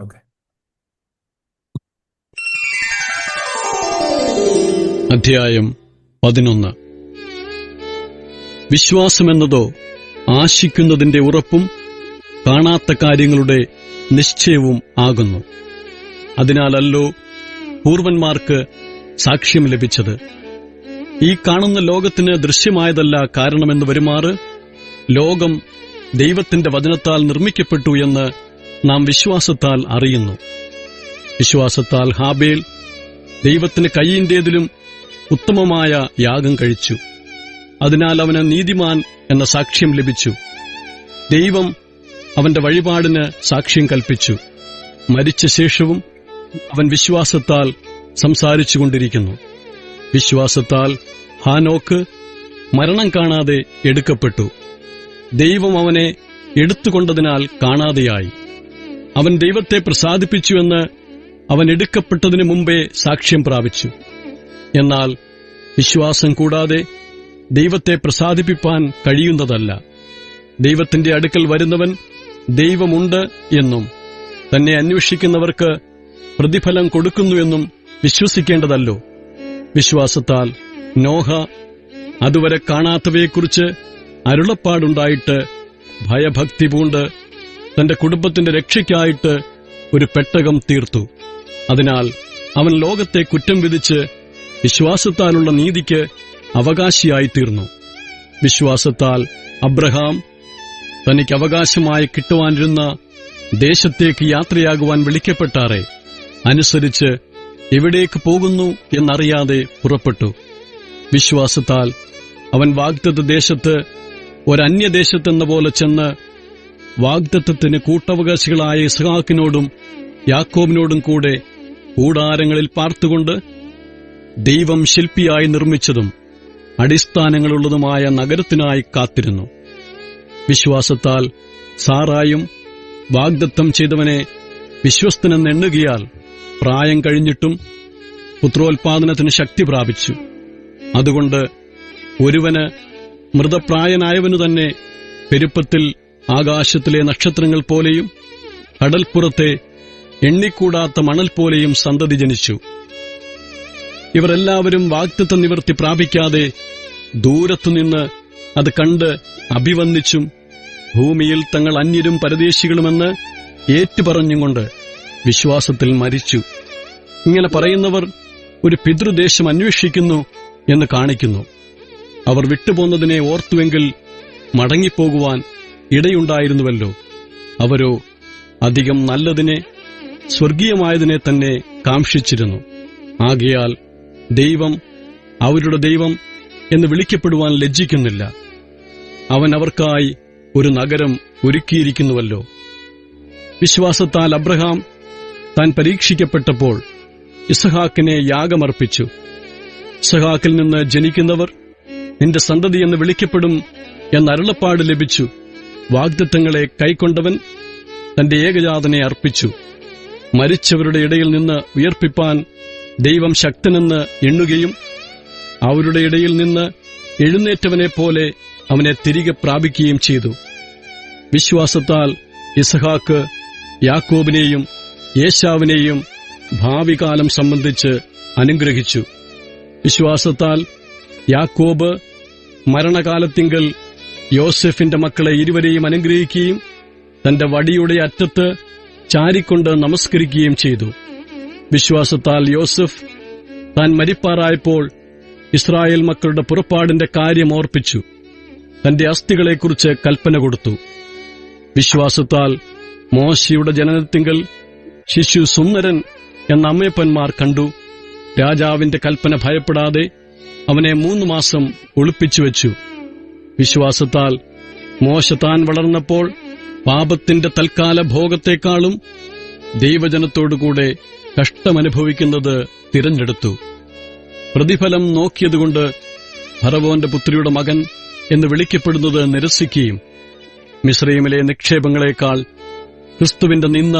Okay. അധ്യായം 11. വിശ്വാസമെന്നതോ ആശിക്കുന്നതിന്റെ ഉറപ്പും കാണാത്ത കാര്യങ്ങളുടെ നിശ്ചയവും ആകുന്നു. അതിനാലല്ലോ പൂർവന്മാർക്ക് സാക്ഷ്യം ലഭിച്ചത്. ഈ കാണുന്ന ലോകത്തിന് ദൃശ്യമായതല്ല കാരണമെന്ന് വരുമാറ് ലോകം ദൈവത്തിന്റെ വചനത്താൽ നിർമ്മിക്കപ്പെട്ടു എന്ന് നാം വിശ്വാസത്താൽ അറിയുന്നു. വിശ്വാസത്താൽ ഹാബേൽ ദൈവത്തിന് കയീന്റേതിലും ഉത്തമമായ യാഗം കഴിച്ചു. അതിനാൽ അവന് നീതിമാൻ എന്ന സാക്ഷ്യം ലഭിച്ചു. ദൈവം അവന്റെ വഴിപാടിന് സാക്ഷ്യം കൽപ്പിച്ചു. മരിച്ച ശേഷവും അവൻ വിശ്വാസത്താൽ സംസാരിച്ചുകൊണ്ടിരിക്കുന്നു. വിശ്വാസത്താൽ ഹാനോക്ക് മരണം കാണാതെ എടുക്കപ്പെട്ടു. ദൈവം അവനെ എടുത്തുകൊണ്ടതിനാൽ കാണാതെയായി. അവൻ ദൈവത്തെ പ്രസാദിപ്പിച്ചുവെന്ന് അവൻ എടുക്കപ്പെട്ടതിനു മുമ്പേ സാക്ഷ്യം പ്രാപിച്ചു. എന്നാൽ വിശ്വാസം കൂടാതെ ദൈവത്തെ പ്രസാദിപ്പിപ്പാൻ കഴിയുന്നതല്ല. ദൈവത്തിന്റെ അടുക്കൽ വരുന്നവൻ ദൈവമുണ്ട് എന്നും തന്നെ അന്വേഷിക്കുന്നവർക്ക് പ്രതിഫലം കൊടുക്കുന്നുവെന്നും വിശ്വസിക്കേണ്ടതല്ലോ. വിശ്വാസത്താൽ നോഹ അതുവരെ കാണാത്തവയെക്കുറിച്ച് അരുളപ്പാടുണ്ടായിട്ട് ഭയഭക്തി പൂണ്ട് തന്റെ കുടുംബത്തിന്റെ രക്ഷയ്ക്കായിട്ട് ഒരു പെട്ടകം തീർത്തു. അതിനാൽ അവൻ ലോകത്തെ കുറ്റം വിധിച്ച് വിശ്വാസത്താലുള്ള നീതിക്ക് അവകാശിയായിത്തീർന്നു. വിശ്വാസത്താൽ അബ്രഹാം തനിക്ക് അവകാശമായി കിട്ടുവാനിരുന്ന ദേശത്തേക്ക് യാത്രയാകുവാൻ വിളിക്കപ്പെട്ടാറെ അനുസരിച്ച് എവിടേക്ക് പോകുന്നു എന്നറിയാതെ പുറപ്പെട്ടു. വിശ്വാസത്താൽ അവൻ വാഗ്ദത്ത ദേശത്ത് ഒരന്യദേശത്തെന്ന പോലെ ചെന്ന് വാഗ്ദത്തത്തിന് കൂട്ടവകാശികളായ ഇസ്ഹാക്കിനോടും യാക്കോബിനോടും കൂടെ കൂടാരങ്ങളിൽ പാർത്തുകൊണ്ട് ദൈവം ശില്പിയായി നിർമ്മിച്ചതും അടിസ്ഥാനങ്ങളുള്ളതുമായ നഗരത്തിനായി കാത്തിരുന്നു. വിശ്വാസത്താൽ സാറായും വാഗ്ദത്തം ചെയ്തവനെ വിശ്വസ്തനെന്നെണ്ണുകയാൽ പ്രായം കഴിഞ്ഞിട്ടും പുത്രോത്പാദനത്തിന് ശക്തി പ്രാപിച്ചു. അതുകൊണ്ട് ഒരുവന് മൃതപ്രായനായവനു തന്നെ പെരുപ്പത്തിൽ ആകാശത്തിലെ നക്ഷത്രങ്ങൾ പോലെയും കടൽപ്പുറത്തെ എണ്ണിക്കൂടാത്ത മണൽ പോലെയും സന്തതി ജനിച്ചു. ഇവർ എല്ലാവരും വാഗ്ദത്ത നിവൃത്തി പ്രാപിക്കാതെ ദൂരത്തുനിന്ന് അത് കണ്ട് അഭിവന്ദിച്ചും ഭൂമിയിൽ തങ്ങൾ അന്യരും പരദേശികളുമെന്ന് ഏറ്റുപറഞ്ഞുകൊണ്ട് വിശ്വാസത്തിൽ മരിച്ചു. ഇങ്ങനെ പറയുന്നവർ ഒരു പിതൃദേശം അന്വേഷിക്കുന്നു എന്ന് കാണിക്കുന്നു. അവർ വിട്ടുപോന്നതിനെ ഓർത്തുവെങ്കിൽ മടങ്ങിപ്പോകുവാൻ ഇടയുണ്ടായിരുന്നുവല്ലോ. അവരോ അധികം നല്ലതിനെ, സ്വർഗീയമായതിനെ തന്നെ കാംക്ഷിച്ചിരുന്നു. ആകയാൽ ദൈവം അവരുടെ ദൈവം എന്ന് വിളിക്കപ്പെടുവാൻ ലജ്ജിക്കുന്നില്ല. അവൻ അവർക്കായി ഒരു നഗരം ഒരുക്കിയിരിക്കുന്നുവല്ലോ. വിശ്വാസത്താൽ അബ്രഹാം താൻ പരീക്ഷിക്കപ്പെട്ടപ്പോൾ ഇസ്ഹാക്കിനെ യാഗമർപ്പിച്ചു. ഇസ്ഹാക്കിൽ നിന്ന് ജനിക്കുന്നവർ നിന്റെ സന്തതിയെന്ന് വിളിക്കപ്പെടും എന്നരുളപ്പാട് ലഭിച്ചു. വാഗ്ദത്തങ്ങളെ കൈക്കൊണ്ടവൻ തന്റെ ഏകജാതനെ അർപ്പിച്ചു. മരിച്ചവരുടെ ഇടയിൽ നിന്ന് ഉയർപ്പിപ്പാൻ ദൈവം ശക്തനെന്ന് എണ്ണുകയും അവരുടെ ഇടയിൽ നിന്ന് എഴുന്നേറ്റവനെപ്പോലെ അവനെ തിരികെ പ്രാപിക്കുകയും ചെയ്തു. വിശ്വാസത്താൽ ഇസ്ഹാക്ക് യാക്കോബിനെയും ഏശാവിനെയും ഭാവികാലം സംബന്ധിച്ച് അനുഗ്രഹിച്ചു. വിശ്വാസത്താൽ യാക്കോബ് മരണകാലത്തിങ്കൽ യോസെഫിന്റെ മക്കളെ ഇരുവരെയും അനുഗ്രഹിക്കുകയും തന്റെ വടിയുടെ അറ്റത്ത് ചാരിക്കൊണ്ട് നമസ്കരിക്കുകയും ചെയ്തു. വിശ്വാസത്താൽ യോസെഫ് താൻ മരിപ്പാറായപ്പോൾ ഇസ്രായേൽ മക്കളുടെ പുറപ്പാടിന്റെ കാര്യം ഓർപ്പിച്ചു തന്റെ അസ്ഥികളെക്കുറിച്ച് കൽപ്പന കൊടുത്തു. വിശ്വാസത്താൽ മോശയുടെ ജനനത്തിങ്കൽ ശിശു സുന്ദരൻ എന്ന അമ്മയപ്പന്മാർ കണ്ടു. രാജാവിന്റെ കൽപ്പന ഭയപ്പെടാതെ അവനെ 3 മാസം ഒളിപ്പിച്ചുവെച്ചു. വിശ്വാസത്താൽ മോശ താൻ വളർന്നപ്പോൾ പാപത്തിന്റെ തൽക്കാല ഭോഗത്തെക്കാളും ദൈവജനത്തോടുകൂടെ കഷ്ടമനുഭവിക്കുന്നത് തിരഞ്ഞെടുത്തു. പ്രതിഫലം നോക്കിയതുകൊണ്ട് ഫറവോന്റെ പുത്രിയുടെ മകൻ എന്ന് വിളിക്കപ്പെടുന്നത് നിരസിക്കുകയും മിസ്രയീമിലെ നിക്ഷേപങ്ങളെക്കാൾ ക്രിസ്തുവിന്റെ നിന്ന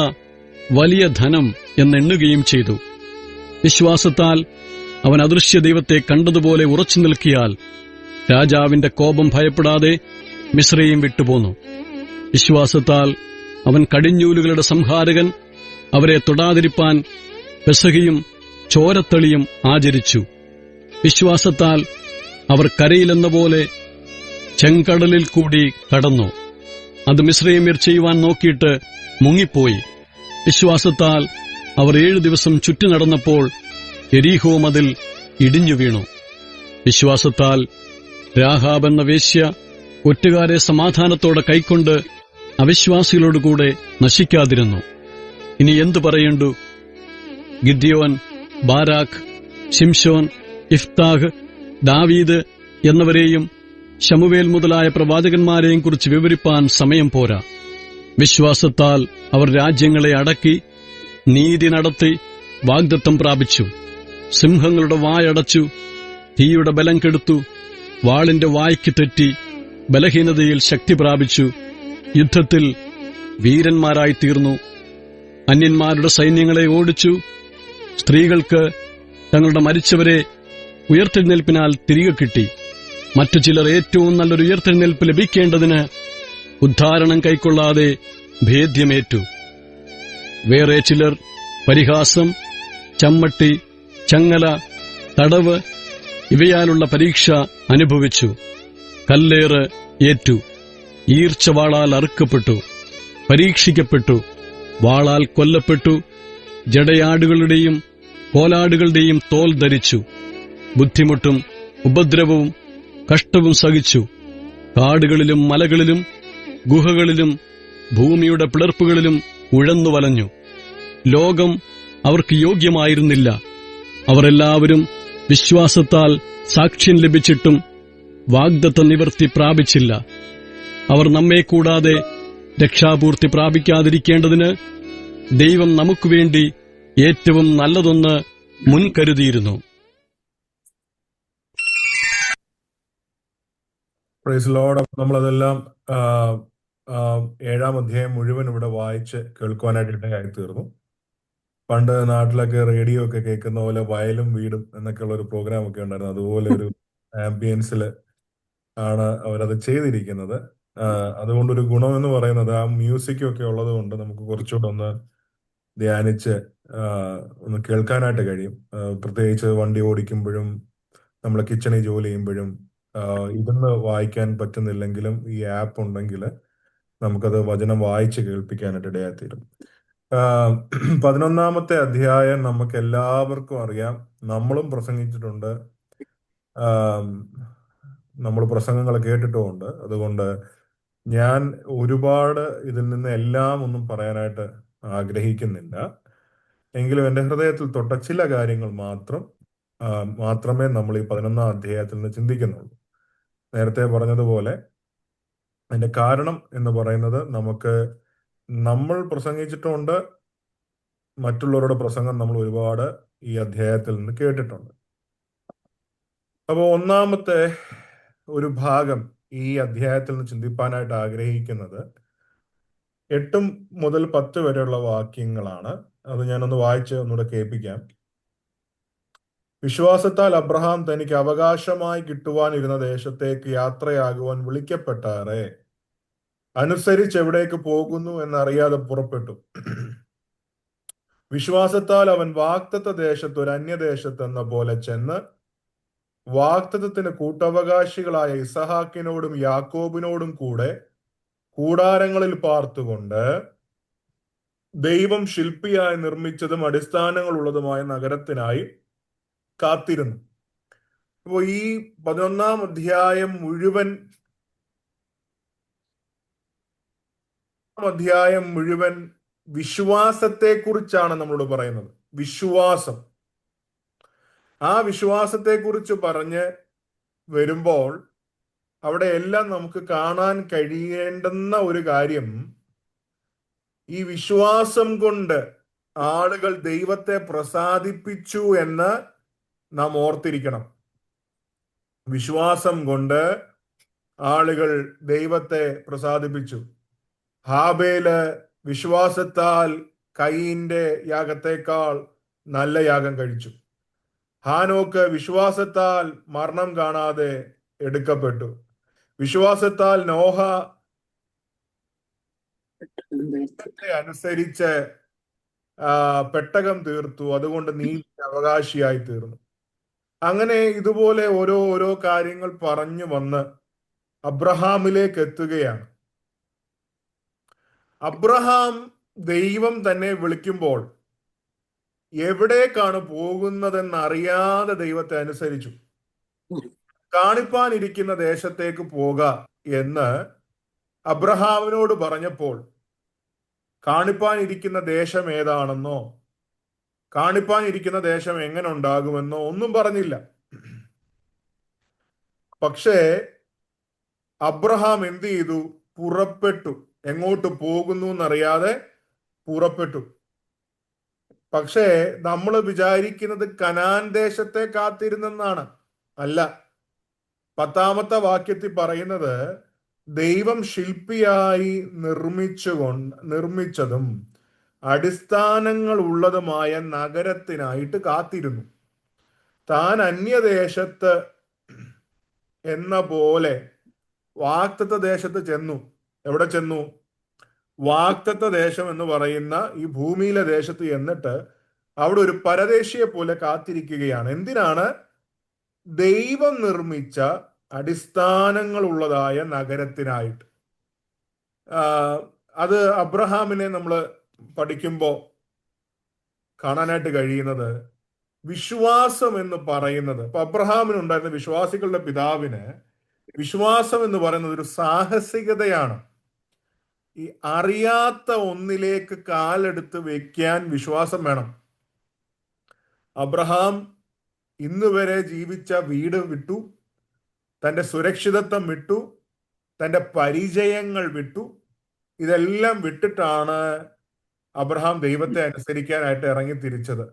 വലിയ ധനം എന്നെണ്ണുകയും ചെയ്തു. വിശ്വാസത്താൽ അവൻ അദൃശ്യ ദൈവത്തെ കണ്ടതുപോലെ ഉറച്ചു നിൽക്കിയാൽ രാജാവിന്റെ കോപം ഭയപ്പെടാതെ മിസ്രയീം വിട്ടുപോന്നു. വിശ്വാസത്താൽ അവൻ കടിഞ്ഞൂലുകളുടെ സംഹാരകൻ അവരെ തൊടാതിരിപ്പാൻ പെസഹയും ചോരത്തളിയും ആചരിച്ചു. വിശ്വാസത്താൽ അവർ കരയിലെന്ന പോലെ ചെങ്കടലിൽ കൂടി കടന്നു. അത് മിസ്രയീമ്യർ ചെയ്യുവാൻ നോക്കിയിട്ട് മുങ്ങിപ്പോയി. വിശ്വാസത്താൽ അവർ 7 ദിവസം ചുറ്റി നടന്നപ്പോൾ യെരീഹോ മതിൽ ഇടിഞ്ഞു വീണു. വിശ്വാസത്താൽ രാഹാബ് എന്ന വേശ്യ ഒറ്റുകാരെ സമാധാനത്തോടെ കൈക്കൊണ്ട് അവിശ്വാസികളോടുകൂടെ നശിക്കാതിരുന്നു. ഇനി എന്തു പറയേണ്ടു? ഗിദ്യോൻ, ബാരാഖ്, ശിംശോൻ, ഇഫ്താഹ്, ദാവീദ് എന്നവരെയും ശമൂവേൽ മുതലായ പ്രവാചകന്മാരെയും കുറിച്ച് വിവരിപ്പാൻ സമയം പോരാ. വിശ്വാസത്താൽ അവർ രാജ്യങ്ങളെ അടക്കി, നീതി നടത്തി, വാഗ്ദത്തം പ്രാപിച്ചു. സിംഹങ്ങളുടെ വായടച്ചു, തീയുടെ ബലം കെടുത്തു, വാളിന്റെ വായ്ക്ക് തെറ്റി, ബലഹീനതയിൽ ശക്തി പ്രാപിച്ചു, യുദ്ധത്തിൽ വീരന്മാരായി തീർന്നു, അന്യന്മാരുടെ സൈന്യങ്ങളെ ഓടിച്ചു. സ്ത്രീകൾക്ക് തങ്ങളുടെ മരിച്ചവരെ ഉയർത്തെഴുന്നേൽപ്പിനാൽ തിരികെ കിട്ടി. മറ്റു ചിലർ ഏറ്റവും നല്ലൊരു ഉയർത്തെഴുന്നേൽപ്പ് ലഭിക്കേണ്ടതിന് ഉദ്ധാരണം കൈക്കൊള്ളാതെ ഭേദ്യമേറ്റു. വേറെ ചിലർ പരിഹാസം, ചമ്മട്ടി, ചങ്ങല, തടവ് ഇവയാലുള്ള പരീക്ഷ അനുഭവിച്ചു. കല്ലേറ് ഏറ്റു, ഈർച്ചവാളാൽ അറുക്കപ്പെട്ടു, പരീക്ഷിക്കപ്പെട്ടു, വാളാൽ കൊല്ലപ്പെട്ടു, ജടയാടുകളുടെയും കോലാടുകളുടെയും തോൽ ധരിച്ചു. ബുദ്ധിമുട്ടും ഉപദ്രവവും കഷ്ടവും സഹിച്ചു. കാടുകളിലും മലകളിലും ഗുഹകളിലും ഭൂമിയുടെ പിളർപ്പുകളിലും ഉഴന്നുവലഞ്ഞു. ലോകം അവർക്ക് യോഗ്യമായിരുന്നില്ല. അവർ എല്ലാവരും വിശ്വാസത്താൽ സാക്ഷ്യം ലഭിച്ചിട്ടും വാഗ്ദത്ത നിവൃത്തി പ്രാപിച്ചില്ല. അവർ നമ്മെ കൂടാതെ രക്ഷാപൂർത്തി പ്രാപിക്കാതിരിക്കേണ്ടതിന് ദൈവം നമുക്കുവേണ്ടി ഏറ്റവും നല്ലതൊന്ന് മുൻകരുതിയിരുന്നു. Praise Lord. നമ്മളതെല്ലാം 7-ാം അധ്യായം മുഴുവൻ ഇവിടെ വായിച്ച് കേൾക്കുവാനായിട്ട് ഇടയായി തീർന്നു. പണ്ട് നാട്ടിലൊക്കെ റേഡിയോ ഒക്കെ കേൾക്കുന്ന പോലെ വയലും വീടും എന്നൊക്കെയുള്ള ഒരു പ്രോഗ്രാം ഒക്കെ ഉണ്ടായിരുന്നു. അതുപോലെ ഒരു ആംബിയൻസിൽ ആണ് അവരത് ചെയ്തിരിക്കുന്നത്. അതുകൊണ്ടൊരു ഗുണം എന്ന് പറയുന്നത് ആ മ്യൂസിക്കും ഒക്കെ ഉള്ളത് കൊണ്ട് നമുക്ക് കുറച്ചുകൂടെ ഒന്ന് ധ്യാനിച്ച് ഒന്ന് കേൾക്കാനായിട്ട് കഴിയും. പ്രത്യേകിച്ച് വണ്ടി ഓടിക്കുമ്പോഴും നമ്മൾ കിച്ചണിൽ ജോലി ചെയ്യുമ്പോഴും ഇരുന്ന് വായിക്കാൻ പറ്റുന്നില്ലെങ്കിലും ഈ ആപ്പ് ഉണ്ടെങ്കിൽ നമുക്കത് വചനം വായിച്ച് കേൾപ്പിക്കാനായിട്ട് ഇടയായിത്തീരും. 11-ാമത്തെ അധ്യായം നമുക്ക് എല്ലാവർക്കും അറിയാം. നമ്മളും പ്രസംഗിച്ചിട്ടുണ്ട്, നമ്മൾ പ്രസംഗങ്ങൾ കേട്ടിട്ടുമുണ്ട്. അതുകൊണ്ട് ഞാൻ ഒരുപാട് ഇതിൽ നിന്ന് എല്ലാം ഒന്നും പറയാനായിട്ട് ആഗ്രഹിക്കുന്നില്ല. എങ്കിലും എൻ്റെ ഹൃദയത്തിൽ തൊട്ട ചില കാര്യങ്ങൾ മാത്രമേ നമ്മൾ ഈ 11-ാം അധ്യായത്തിൽ നിന്ന് ചിന്തിക്കുന്നുള്ളൂ. നേരത്തെ പറഞ്ഞതുപോലെ അതിന്റെ കാരണം എന്ന് പറയുന്നത് നമ്മൾ പ്രസംഗിച്ചിട്ടുണ്ട്, മറ്റുള്ളവരുടെ പ്രസംഗം നമ്മൾ ഒരുപാട് ഈ അധ്യായത്തിൽ നിന്ന് കേട്ടിട്ടുണ്ട്. അപ്പോൾ ഒന്നാമത്തെ ഒരു ഭാഗം ഈ അധ്യായത്തിൽ നിന്ന് ചിന്തിപ്പാനായിട്ട് ആഗ്രഹിക്കുന്നത് 8 മുതൽ 10 വരെയുള്ള വാക്യങ്ങളാണ്. അത് ഞാനൊന്ന് വായിച്ച് ഒന്നുകൂടെ കേൾപ്പിക്കാം. വിശ്വാസത്താൽ അബ്രഹാം തനിക്ക് അവകാശമായി കിട്ടുവാനിരുന്ന ദേശത്തേക്ക് യാത്രയാകുവാൻ വിളിക്കപ്പെട്ടാറെ അനുസരിച്ച് എവിടേക്ക് പോകുന്നു എന്നറിയാതെ പുറപ്പെട്ടു. വിശ്വാസത്താൽ അവൻ വാഗ്ദത്ത ദേശത്ത് ഒരു അന്യദേശത്ത് എന്ന പോലെ ചെന്ന് വാഗ്ദത്തത്തിന് കൂട്ടവകാശികളായ ഇസഹാക്കിനോടും യാക്കോബിനോടും കൂടെ കൂടാരങ്ങളിൽ പാർത്തുകൊണ്ട് ദൈവം ശില്പിയായി നിർമ്മിച്ചതും അടിസ്ഥാനങ്ങളുള്ളതുമായ നഗരത്തിനായി കാത്തിരുന്നു. അപ്പോൾ ഈ 11-ാം അധ്യായം മുഴുവൻ വിശ്വാസത്തെക്കുറിച്ചാണ് നമ്മളോട് പറയുന്നത്. വിശ്വാസം, ആ വിശ്വാസത്തെക്കുറിച്ച് പറഞ്ഞ് വരുമ്പോൾ അവിടെ എല്ലാം നമുക്ക് കാണാൻ കഴിയേണ്ടുന്ന ഒരു കാര്യം, ഈ വിശ്വാസം കൊണ്ട് ആളുകൾ ദൈവത്തെ പ്രസാദിപ്പിച്ചു എന്ന് നാം ഓർത്തിരിക്കണം. വിശ്വാസം കൊണ്ട് ആളുകൾ ദൈവത്തെ പ്രസാദിപ്പിച്ചു. ഹാബേല് വിശ്വാസത്താൽ കയീന്റെ യാഗത്തെക്കാൾ നല്ല യാഗം കഴിച്ചു. ഹാനോക്ക് വിശ്വാസത്താൽ മരണം കാണാതെ എടുക്കപ്പെട്ടു. വിശ്വാസത്താൽ നോഹ അനുസരിച്ച് പെട്ടകം തീർത്തു, അതുകൊണ്ട് നീതി അവകാശിയായി തീർന്നു. അങ്ങനെ ഇതുപോലെ ഓരോ ഓരോ കാര്യങ്ങൾ പറഞ്ഞു വന്ന് അബ്രഹാമിലേക്ക് എത്തുകയാണ്. അബ്രഹാം ദൈവം തന്നെ വിളിക്കുമ്പോൾ എവിടേക്കാണ് പോകുന്നതെന്ന് അറിയാതെ ദൈവത്തെ അനുസരിച്ചു. കാണിപ്പാനിരിക്കുന്ന ദേശത്തേക്ക് പോക എന്ന് അബ്രഹാമിനോട് പറഞ്ഞപ്പോൾ കാണിപ്പാനിരിക്കുന്ന ദേശം ഏതാണെന്നോ കാണിപ്പാനിരിക്കുന്ന ദേശം എങ്ങനെ ഉണ്ടാകുമെന്നോ ഒന്നും പറഞ്ഞില്ല. പക്ഷേ അബ്രഹാം എന്ത് ചെയ്തു? പുറപ്പെട്ടു. എങ്ങോട്ട് പോകുന്നു എന്നറിയാതെ പുറപ്പെട്ടു. പക്ഷേ നമ്മൾ വിചാരിക്കുന്നത് കനാൻ ദേശത്തെ കാത്തിരുന്നെന്നാണ്. അല്ല. 10-ാമത്തെ വാക്യത്തിൽ പറയുന്നത് ദൈവം ശില്പിയായി നിർമ്മിച്ചതും അടിസ്ഥാനങ്ങൾ ഉള്ളതുമായ നഗരത്തിനായിട്ട് കാത്തിരുന്നു. താൻ അന്യദേശത്ത് എന്ന പോലെ വാഗ്ദത്ത ദേശത്ത് ചെന്നു. എവിടെ ചെന്നു? വാഗ്ദത്ത ദേശം എന്ന് പറയുന്ന ഈ ഭൂമിയിലെ ദേശത്ത് എന്നിട്ട് അവിടെ ഒരു പരദേശിയെ പോലെ കാത്തിരിക്കുകയാണ്. എന്തിനാണ്? ദൈവം നിർമ്മിച്ച അടിസ്ഥാനങ്ങളുള്ളതായ നഗരത്തിനായിട്ട്. അത് അബ്രഹാമിനെ നമ്മൾ പഠിക്കുമ്പോൾ കാണാനായിട്ട് കഴിയുന്നത് വിശ്വാസം എന്ന് പറയുന്നത്, ഇപ്പൊ അബ്രഹാമിനുണ്ടായിരുന്ന വിശ്വാസികളുടെ പിതാവിന് വിശ്വാസം എന്ന് പറയുന്നത് ഒരു സാഹസികതയാണ്. ഈ അറിയാത്ത ഒന്നിലേക്ക് കാലെടുത്ത് വെക്കാൻ വിശ്വാസം വേണം. അബ്രഹാം ഇന്ന് വരെ ജീവിച്ച വീട് വിട്ടു, തൻ്റെ സുരക്ഷിതത്വം വിട്ടു, തൻ്റെ പരിചയങ്ങൾ വിട്ടു. ഇതെല്ലാം വിട്ടിട്ടാണ് അബ്രഹാം ദൈവത്തെ അനുസരിക്കാനായിട്ട് ഇറങ്ങി തിരിച്ചത്.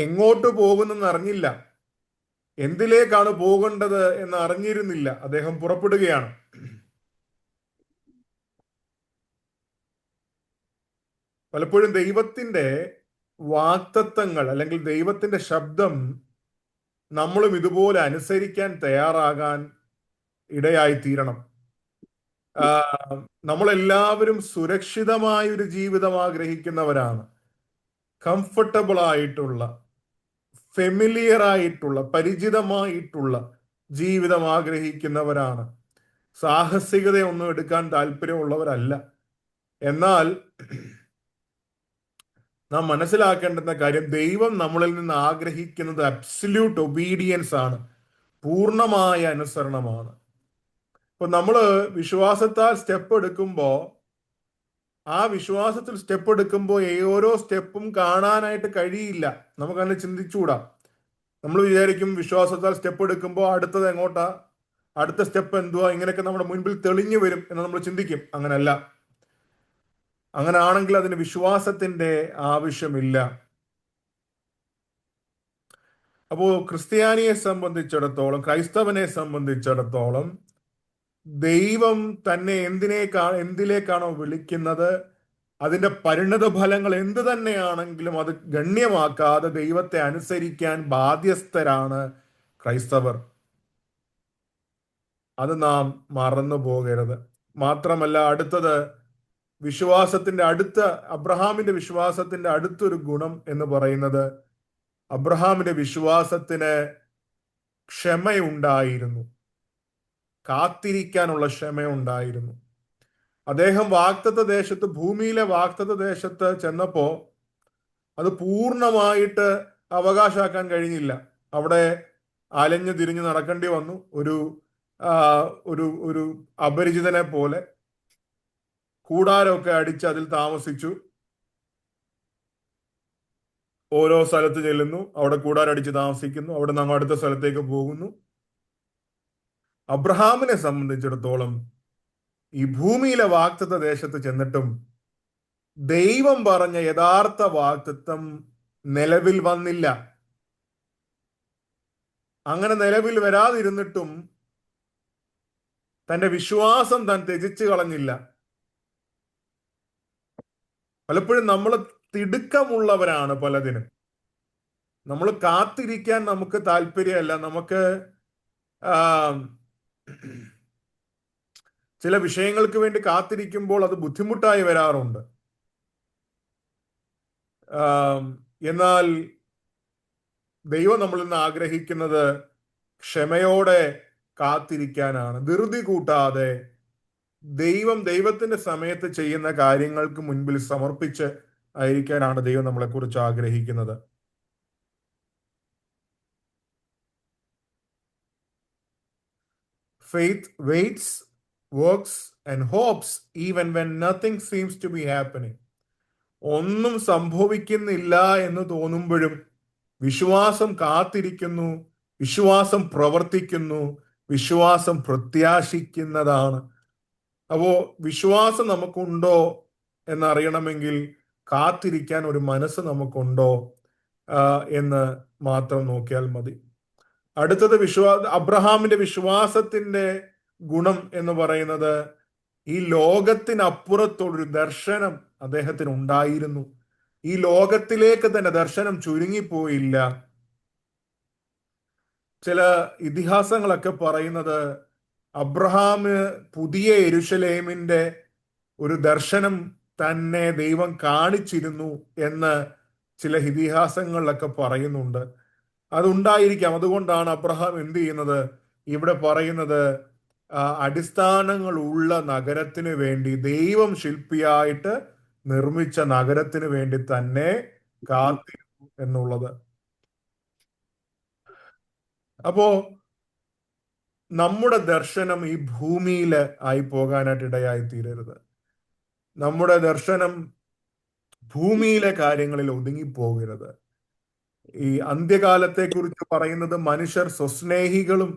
എങ്ങോട്ട് പോകുന്നെന്ന് അറിഞ്ഞില്ല, എന്തിലേക്കാണ് പോകേണ്ടത് എന്ന് അറിഞ്ഞിരുന്നില്ല. അദ്ദേഹം പുറപ്പെടുകയാണ്. പലപ്പോഴും ദൈവത്തിന്റെ വാക്തത്വങ്ങൾ അല്ലെങ്കിൽ ദൈവത്തിന്റെ ശബ്ദം നമ്മളും ഇതുപോലെ അനുസരിക്കാൻ തയ്യാറാകാൻ ഇടയായി തീരണം. നമ്മളെല്ലാവരും സുരക്ഷിതമായ ഒരു ജീവിതം ആഗ്രഹിക്കുന്നവരാണ്. കംഫർട്ടബിൾ ആയിട്ടുള്ള, ഫെമിലിയർ ആയിട്ടുള്ള, പരിചിതമായിട്ടുള്ള ജീവിതം ആഗ്രഹിക്കുന്നവരാണ്. സാഹസികതയൊന്നും എടുക്കാൻ താല്പര്യമുള്ളവരല്ല. എന്നാൽ നാം മനസ്സിലാക്കേണ്ടുന്ന കാര്യം, ദൈവം നമ്മളിൽ നിന്ന് ആഗ്രഹിക്കുന്നത് അബ്സല്യൂട്ട് ഒബീഡിയൻസ് ആണ്, പൂർണ്ണമായ അനുസരണമാണ്. ഇപ്പൊ നമ്മൾ വിശ്വാസത്താൽ സ്റ്റെപ്പ് എടുക്കുമ്പോൾ ആ വിശ്വാസത്തിൽ സ്റ്റെപ്പ് എടുക്കുമ്പോൾ ഓരോ സ്റ്റെപ്പും കാണാനായിട്ട് കഴിയില്ല. നമുക്കങ്ങനെ ചിന്തിച്ചുകൂടാ. നമ്മൾ വിചാരിക്കും വിശ്വാസത്താൽ സ്റ്റെപ്പ് എടുക്കുമ്പോൾ അടുത്തത് എങ്ങോട്ടാ, അടുത്ത സ്റ്റെപ്പ് എന്തുവാ, ഇങ്ങനെയൊക്കെ നമ്മുടെ മുൻപിൽ തെളിഞ്ഞു വരും എന്ന് നമ്മൾ ചിന്തിക്കും. അങ്ങനല്ല. അങ്ങനെ ആണെങ്കിൽ അതിന് വിശ്വാസത്തിന്റെ ആവശ്യമില്ല. അപ്പോൾ ക്രിസ്ത്യാനിയെ സംബന്ധിച്ചിടത്തോളം, ക്രൈസ്തവനെ സംബന്ധിച്ചിടത്തോളം ദൈവം തന്നെ എന്തിലേക്കാണോ വിളിക്കുന്നത് അതിന്റെ പരിണത ഫലങ്ങൾ എന്ത് തന്നെയാണെങ്കിലും അത് ഗണ്യമാക്കാതെ ദൈവത്തെ അനുസരിക്കാൻ ബാധ്യസ്ഥരാണ് ക്രൈസ്തവർ. അത് നാം മറന്നു പോകരുത്. മാത്രമല്ല, അടുത്തത് അബ്രഹാമിന്റെ വിശ്വാസത്തിന്റെ അടുത്തൊരു ഗുണം എന്ന് പറയുന്നത്, അബ്രഹാമിന്റെ വിശ്വാസത്തിന് ക്ഷമയുണ്ടായിരുന്നു, കാത്തിരിക്കാനുള്ള ക്ഷമയുണ്ടായിരുന്നു. അദ്ദേഹം ഭൂമിയിലെ വാഗ്ദത്ത ദേശത്ത് ചെന്നപ്പോ അത് പൂർണ്ണമായിട്ട് അവകാശമാക്കാൻ കഴിഞ്ഞില്ല. അവിടെ അലഞ്ഞു തിരിഞ്ഞു നടക്കേണ്ടി വന്നു. ഒരു ഒരു അപരിചിതനെ പോലെ കൂടാരമൊക്കെ അടിച്ച് അതിൽ താമസിച്ചു. ഓരോ സ്ഥലത്ത് ചെല്ലുന്നു, അവിടെ കൂടാരടിച്ച് താമസിക്കുന്നു, അവിടെ നിന്ന് അടുത്ത സ്ഥലത്തേക്ക് പോകുന്നു. അബ്രഹാമിനെ സംബന്ധിച്ചിടത്തോളം ഈ ഭൂമിയിലെ വാഗ്ദത്ത ദേശത്ത് ചെന്നിട്ടും ദൈവം പറഞ്ഞ യഥാർത്ഥ വാഗ്ദത്തം നിലവിൽ വന്നില്ല. അങ്ങനെ നിലവിൽ വരാതിരുന്നിട്ടും തന്റെ വിശ്വാസം താൻ ത്യജിച്ചു കളഞ്ഞില്ല. പലപ്പോഴും നമ്മൾ തിടുക്കമുള്ളവരാണ്. പലതിനും നമ്മൾ കാത്തിരിക്കാൻ നമുക്ക് താല്പര്യമല്ല. നമുക്ക് ചില വിഷയങ്ങൾക്ക് വേണ്ടി കാത്തിരിക്കുമ്പോൾ അത് ബുദ്ധിമുട്ടായി വരാറുണ്ട്. ആം, എന്നാൽ ദൈവം നമ്മളിൽ നിന്ന് ആഗ്രഹിക്കുന്നത് ക്ഷമയോടെ കാത്തിരിക്കാനാണ്, ധൃതി കൂട്ടാതെ ദൈവത്തിന്റെ സമയത്ത് ചെയ്യുന്ന കാര്യങ്ങൾക്ക് മുൻപിൽ സമർപ്പിച്ച് ആയിരിക്കാനാണ് ദൈവം നമ്മളെക്കുറിച്ച് ആഗ്രഹിക്കുന്നത്. Faith waits, works and hopes even when nothing seems to be happening. ഒന്നും സംഭവിക്കുന്നില്ല എന്ന് തോന്നുമ്പോഴും വിശ്വാസം കാത്തിരിക്കുന്നു, വിശ്വാസം പ്രവർത്തിക്കുന്നു, വിശ്വാസം പ്രത്യാശിക്കുന്നതാണ്. അപ്പോ വിശ്വാസം നമുക്കുണ്ടോ എന്നറിയണമെങ്കിൽ കാത്തിരിക്കാൻ ഒരു മനസ്സ് നമുക്കുണ്ടോ എന്ന് മാത്രം നോക്കിയാൽ മതി. അടുത്തത് അബ്രഹാമിന്റെ വിശ്വാസത്തിന്റെ ഗുണം എന്ന് പറയുന്നത് ഈ ലോകത്തിനപ്പുറത്തുള്ളൊരു ദർശനം അദ്ദേഹത്തിന് ഉണ്ടായിരുന്നു. ഈ ലോകത്തിലേക്ക് തന്നെ ദർശനം ചുരുങ്ങിപ്പോയില്ല. ചില ഇതിഹാസങ്ങളൊക്കെ പറയുന്നത് അബ്രഹാമ് പുതിയ യെരുശലേമിന്റെ ഒരു ദർശനം തന്നെ ദൈവം കാണിച്ചിരുന്നു എന്ന് ചില ഇതിഹാസങ്ങളിലൊക്കെ പറയുന്നുണ്ട്. അതുണ്ടായിരിക്കാം. അതുകൊണ്ടാണ് അബ്രഹാം എന്ത് ചെയ്യുന്നത്, ഇവിടെ പറയുന്നത് അടിസ്ഥാനങ്ങൾ ഉള്ള നഗരത്തിന് വേണ്ടി, ദൈവം ശില്പിയായിട്ട് നിർമ്മിച്ച നഗരത്തിന് വേണ്ടി തന്നെ കാത്തിരുന്നു എന്നുള്ളത്. അപ്പോ നമ്മുടെ ദർശനം ഈ ഭൂമിയിൽ ആയി പോകാനായിട്ട് ഇടയായി തീരരുത്. നമ്മുടെ ദർശനം ഭൂമിയിലെ കാര്യങ്ങളിൽ ഒതുങ്ങിപ്പോകരുത്. ഈ അന്ത്യകാലത്തെ കുറിച്ച് പറയുന്നത് മനുഷ്യർ സ്വസ്നേഹികളും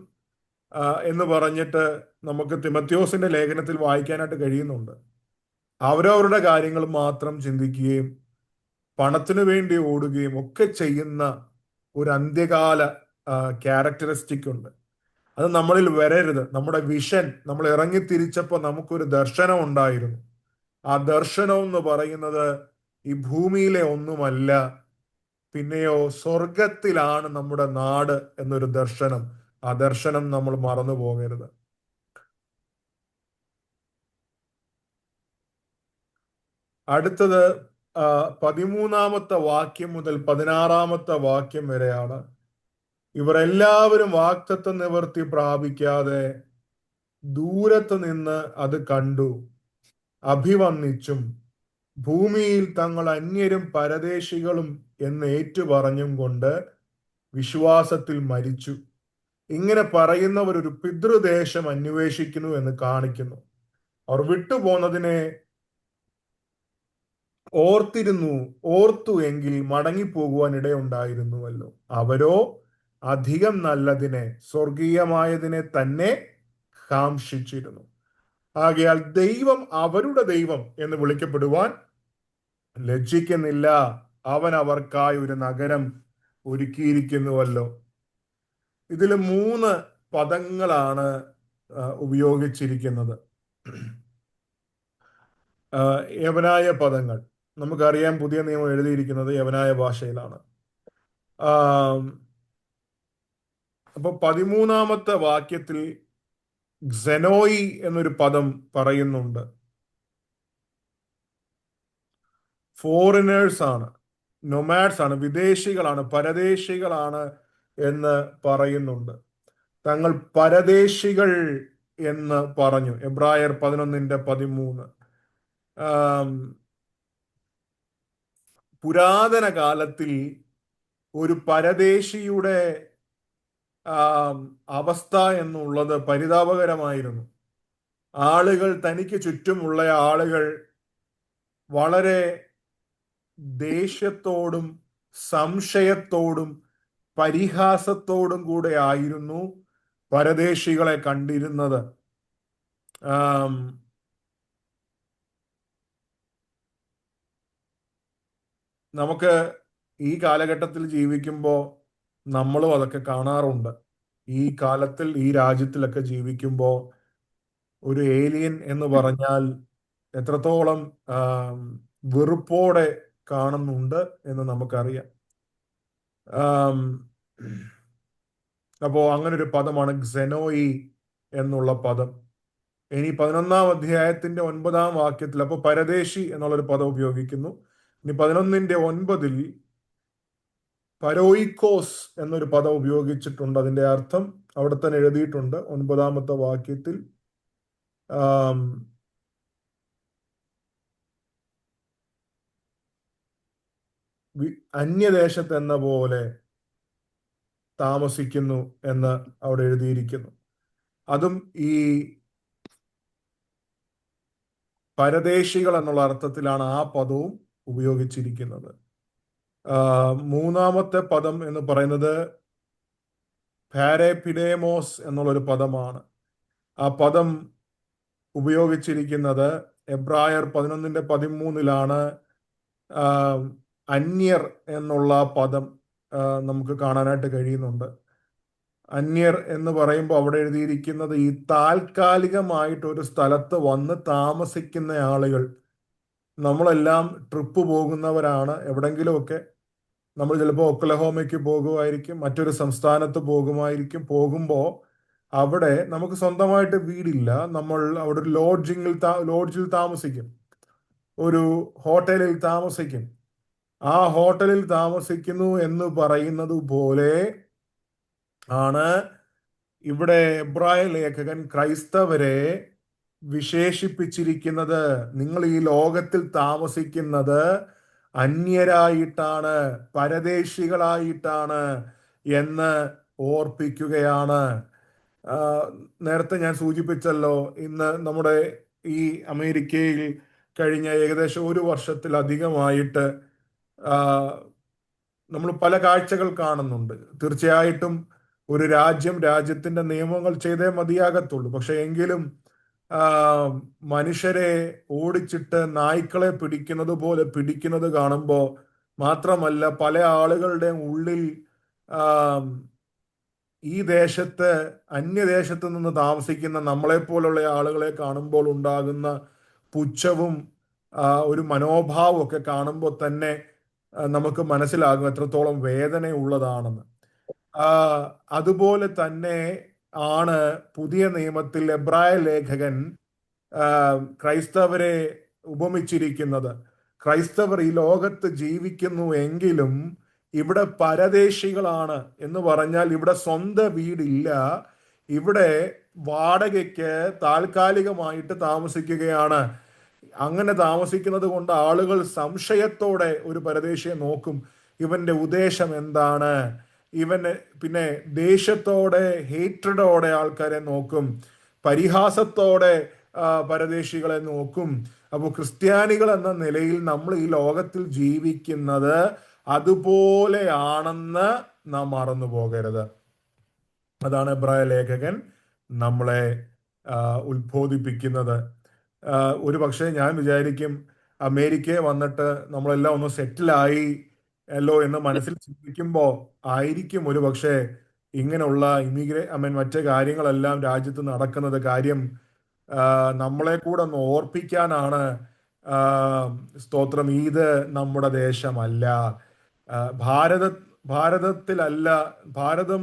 എന്ന് പറഞ്ഞിട്ട് നമുക്ക് തിമത്യോസിന്റെ ലേഖനത്തിൽ വായിക്കാനായിട്ട് കഴിയുന്നുണ്ട്. അവരവരുടെ കാര്യങ്ങൾ മാത്രം ചിന്തിക്കുകയും പണത്തിനു വേണ്ടി ഓടുകയും ഒക്കെ ചെയ്യുന്ന ഒരു അന്ത്യകാല ക്യാരക്ടറിസ്റ്റിക് ഉണ്ട്. അത് നമ്മളിൽ വരരുത്. നമ്മുടെ വിഷൻ, നമ്മൾ ഇറങ്ങി തിരിച്ചപ്പോൾ നമുക്കൊരു ദർശനം ഉണ്ടായിരുന്നു. ആ ദർശനം എന്ന് പറയുന്നത് ഈ ഭൂമിയിലെ ഒന്നുമല്ല, പിന്നെയോ സ്വർഗത്തിലാണ് നമ്മുടെ നാട് എന്നൊരു ദർശനം. ആ ദർശനം നമ്മൾ മറന്നു പോകരുത്. അടുത്തത് 13-ാമത്തെ വാക്യം മുതൽ 16-ാമത്തെ വാക്യം വരെയാണ്. ഇവർ എല്ലാവരും വാഗ്ദത്തം നിവർത്തി പ്രാപിക്കാതെ ദൂരത്ത് നിന്ന് അത് കണ്ടു, അഭിവന്ദിച്ചും ഭൂമിയിൽ തങ്ങൾ അന്യരും പരദേശികളും എന്ന് ഏറ്റുപറഞ്ഞും കൊണ്ട് വിശ്വാസത്തിൽ മരിച്ചു. ഇങ്ങനെ പറയുന്നവർ ഒരു പിതൃദേശം അന്വേഷിക്കുന്നു എന്ന് കാണിക്കുന്നു. അവർ വിട്ടുപോന്നതിനെ ഓർത്തു എങ്കിൽ മടങ്ങിപ്പോകുവാൻ ഇടയുണ്ടായിരുന്നുവല്ലോ. അവരോ അധികം നല്ലതിനെ, സ്വർഗീയമായതിനെ തന്നെ കാംക്ഷിച്ചിരുന്നു. ആകയാൽ ദൈവം അവരുടെ ദൈവം എന്ന് വിളിക്കപ്പെടുവാൻ ലജ്ജിക്കുന്നില്ല. അവൻ അവർക്കായി ഒരു നഗരം ഒരുക്കിയിരിക്കുന്നുവല്ലോ. ഇതിൽ 3 പദങ്ങളാണ് ഉപയോഗിച്ചിരിക്കുന്നത്. യവനായ പദങ്ങൾ. നമുക്കറിയാം, പുതിയ നിയമം എഴുതിയിരിക്കുന്നത് യവനായ ഭാഷയിലാണ്. അപ്പൊ 13-ാമത്തെ വാക്യത്തിൽ സെനോയി എന്നൊരു പദം പറയുന്നുണ്ട്. ഫോറിനേഴ്സ് ആണ്, നൊമാഡ്സ് ആണ്, വിദേശികളാണ്, പരദേശികളാണ് എന്ന് പറയുന്നുണ്ട്. തങ്ങൾ പരദേശികൾ എന്ന് പറഞ്ഞു. എബ്രായർ 11:13. പുരാതന കാലത്തിൽ ഒരു പരദേശിയുടെ അവസ്ഥ എന്നുള്ളത് പരിതാപകരമായിരുന്നു. ആളുകൾ, തനിക്ക് ചുറ്റുമുള്ള ആളുകൾ വളരെ ദേഷ്യത്തോടും സംശയത്തോടും പരിഹാസത്തോടും കൂടെ ആയിരുന്നു പരദേശികളെ കണ്ടിരുന്നത്. നമുക്ക് ഈ കാലഘട്ടത്തിൽ ജീവിക്കുമ്പോൾ നമ്മളും അതൊക്കെ കാണാറുണ്ട്. ഈ കാലത്തിൽ ഈ രാജ്യത്തിലൊക്കെ ജീവിക്കുമ്പോൾ ഒരു ഏലിയൻ എന്ന് പറഞ്ഞാൽ എത്രത്തോളം വെറുപ്പോടെ കാണുന്നുണ്ട് എന്ന് നമുക്കറിയാം. അപ്പോ അങ്ങനെ ഒരു പദമാണ് സെനോയി എന്നുള്ള പദം. ഇനി 11-ാം അധ്യായത്തിന്റെ 9-ാം വാക്യത്തിൽ അപ്പൊ പരദേശി എന്നുള്ളൊരു പദം ഉപയോഗിക്കുന്നു. ഇനി 11:9 പരോയിക്കോസ് എന്നൊരു പദം ഉപയോഗിച്ചിട്ടുണ്ട്. അതിന്റെ അർത്ഥം അവിടെ തന്നെ എഴുതിയിട്ടുണ്ട് 9-ാമത്തെ വാക്യത്തിൽ. അന്യദേശത്ത് എന്ന പോലെ താമസിക്കുന്നു എന്ന് അവിടെ എഴുതിയിരിക്കുന്നു. അതും ഈ പരദേശികൾ എന്നുള്ള അർത്ഥത്തിലാണ് ആ പദവും ഉപയോഗിച്ചിരിക്കുന്നത്. 3-ാമത്തെ പദം എന്ന് പറയുന്നത് പാരപിഡേമോസ് എന്നുള്ളൊരു പദമാണ്. ആ പദം ഉപയോഗിച്ചിരിക്കുന്നത് എബ്രായർ 11:13 അന്യർ എന്നുള്ള പദം നമുക്ക് കാണാനായിട്ട് കഴിയുന്നുണ്ട്. അന്യർ എന്ന് പറയുമ്പോൾ അവിടെ എഴുതിയിരിക്കുന്നത് ഈ താൽക്കാലികമായിട്ട് ഒരു സ്ഥലത്ത് വന്ന് താമസിക്കുന്ന ആളുകൾ. നമ്മളെല്ലാം ട്രിപ്പ് പോകുന്നവരാണ്. എവിടെങ്കിലുമൊക്കെ നമ്മൾ ചിലപ്പോൾ ഒക്ലഹോമയ്ക്ക് പോകുമായിരിക്കും, മറ്റൊരു സംസ്ഥാനത്ത് പോകുമായിരിക്കും. പോകുമ്പോൾ അവിടെ നമുക്ക് സ്വന്തമായിട്ട് വീടില്ല. നമ്മൾ അവിടെ ഒരു ലോഡ്ജിൽ താമസിക്കും, ഒരു ഹോട്ടലിൽ താമസിക്കും. ആ ഹോട്ടലിൽ താമസിക്കുന്നു എന്ന് പറയുന്നത് പോലെ ആണ് ഇവിടെ എബ്രായ ലേഖകൻ ക്രൈസ്തവരെ വിശേഷിപ്പിച്ചിരിക്കുന്നത്. നിങ്ങൾ ഈ ലോകത്തിൽ താമസിക്കുന്നത് അന്യരായിട്ടാണ്, പരദേശികളായിട്ടാണ് എന്ന് ഓർപ്പിക്കുകയാണ്. നേരത്തെ ഞാൻ സൂചിപ്പിച്ചല്ലോ, ഇന്ന് നമ്മുടെ ഈ അമേരിക്കയിൽ കഴിഞ്ഞ ഏകദേശം 1 വർഷത്തിലധികമായിട്ട് നമ്മൾ പല കാഴ്ചകൾ കാണുന്നുണ്ട്. തീർച്ചയായിട്ടും ഒരു രാജ്യത്തിന്റെ നിയമങ്ങൾ ചെയ്തേ മതിയാകത്തുള്ളൂ. പക്ഷെ എങ്കിലും മനുഷ്യരെ ഓടിച്ചിട്ട് നായ്ക്കളെ പിടിക്കുന്നത് പോലെ പിടിക്കുന്നത് കാണുമ്പോൾ, മാത്രമല്ല പല ആളുകളുടെ ഉള്ളിൽ ഈ ദേശത്ത് അന്യദേശത്ത് നിന്ന് താമസിക്കുന്ന നമ്മളെപ്പോലുള്ള ആളുകളെ കാണുമ്പോൾ ഉണ്ടാകുന്ന പുച്ഛവും ഒരു മനോഭാവവും ഒക്കെ കാണുമ്പോൾ തന്നെ നമുക്ക് മനസ്സിലാകും എത്രത്തോളം വേദന ഉള്ളതാണെന്ന്. അതുപോലെ തന്നെ ആണ് പുതിയ നിയമത്തിൽ എബ്രായ ലേഖകൻ ക്രൈസ്തവരെ ഉപമിച്ചിരിക്കുന്നത്. ക്രൈസ്തവർ ഈ ലോകത്ത് ജീവിക്കുന്നു എങ്കിലും ഇവിടെ പരദേശികളാണ് എന്ന് പറഞ്ഞാൽ ഇവിടെ സ്വന്തം വീടില്ല, ഇവിടെ വാടകയ്ക്ക് താൽക്കാലികമായിട്ട് താമസിക്കുകയാണ്. അങ്ങനെ താമസിക്കുന്നത് കൊണ്ട് ആളുകൾ സംശയത്തോടെ ഒരു പരദേശിയെ നോക്കും. ഇവന്റെ ഉദ്ദേശം എന്താണ്? ഇവന് പിന്നെ ദേഷ്യത്തോടെ, ഹേറ്റ്രഡോടെ ആൾക്കാരെ നോക്കും, പരിഹാസത്തോടെ പരദേശികളെ നോക്കും. അപ്പോൾ ക്രിസ്ത്യാനികൾ എന്ന നിലയിൽ നമ്മൾ ഈ ലോകത്തിൽ ജീവിക്കുന്നത് അതുപോലെയാണെന്ന് നാം മറന്നു പോകരുത്. അതാണ് എബ്രായ ലേഖകൻ നമ്മളെ ഉത്ബോധിപ്പിക്കുന്നത്. ഒരു പക്ഷേ ഞാൻ വിചാരിക്കും അമേരിക്കയെ വന്നിട്ട് നമ്മളെല്ലാം ഒന്ന് സെറ്റിലായി അല്ലോ എന്ന് മനസ്സിൽ ചിന്തിക്കുമ്പോൾ ആയിരിക്കും ഒരു പക്ഷേ ഇങ്ങനെയുള്ള മറ്റു കാര്യങ്ങളെല്ലാം രാജ്യത്ത് നടക്കുന്നത്. കാര്യം നമ്മളെ കൂടെ ഒന്ന് ഓർപ്പിക്കാനാണ്. സ്തോത്രം, ഇത് നമ്മുടെ ദേശമല്ല, ഭാരതത്തിലല്ല. ഭാരതം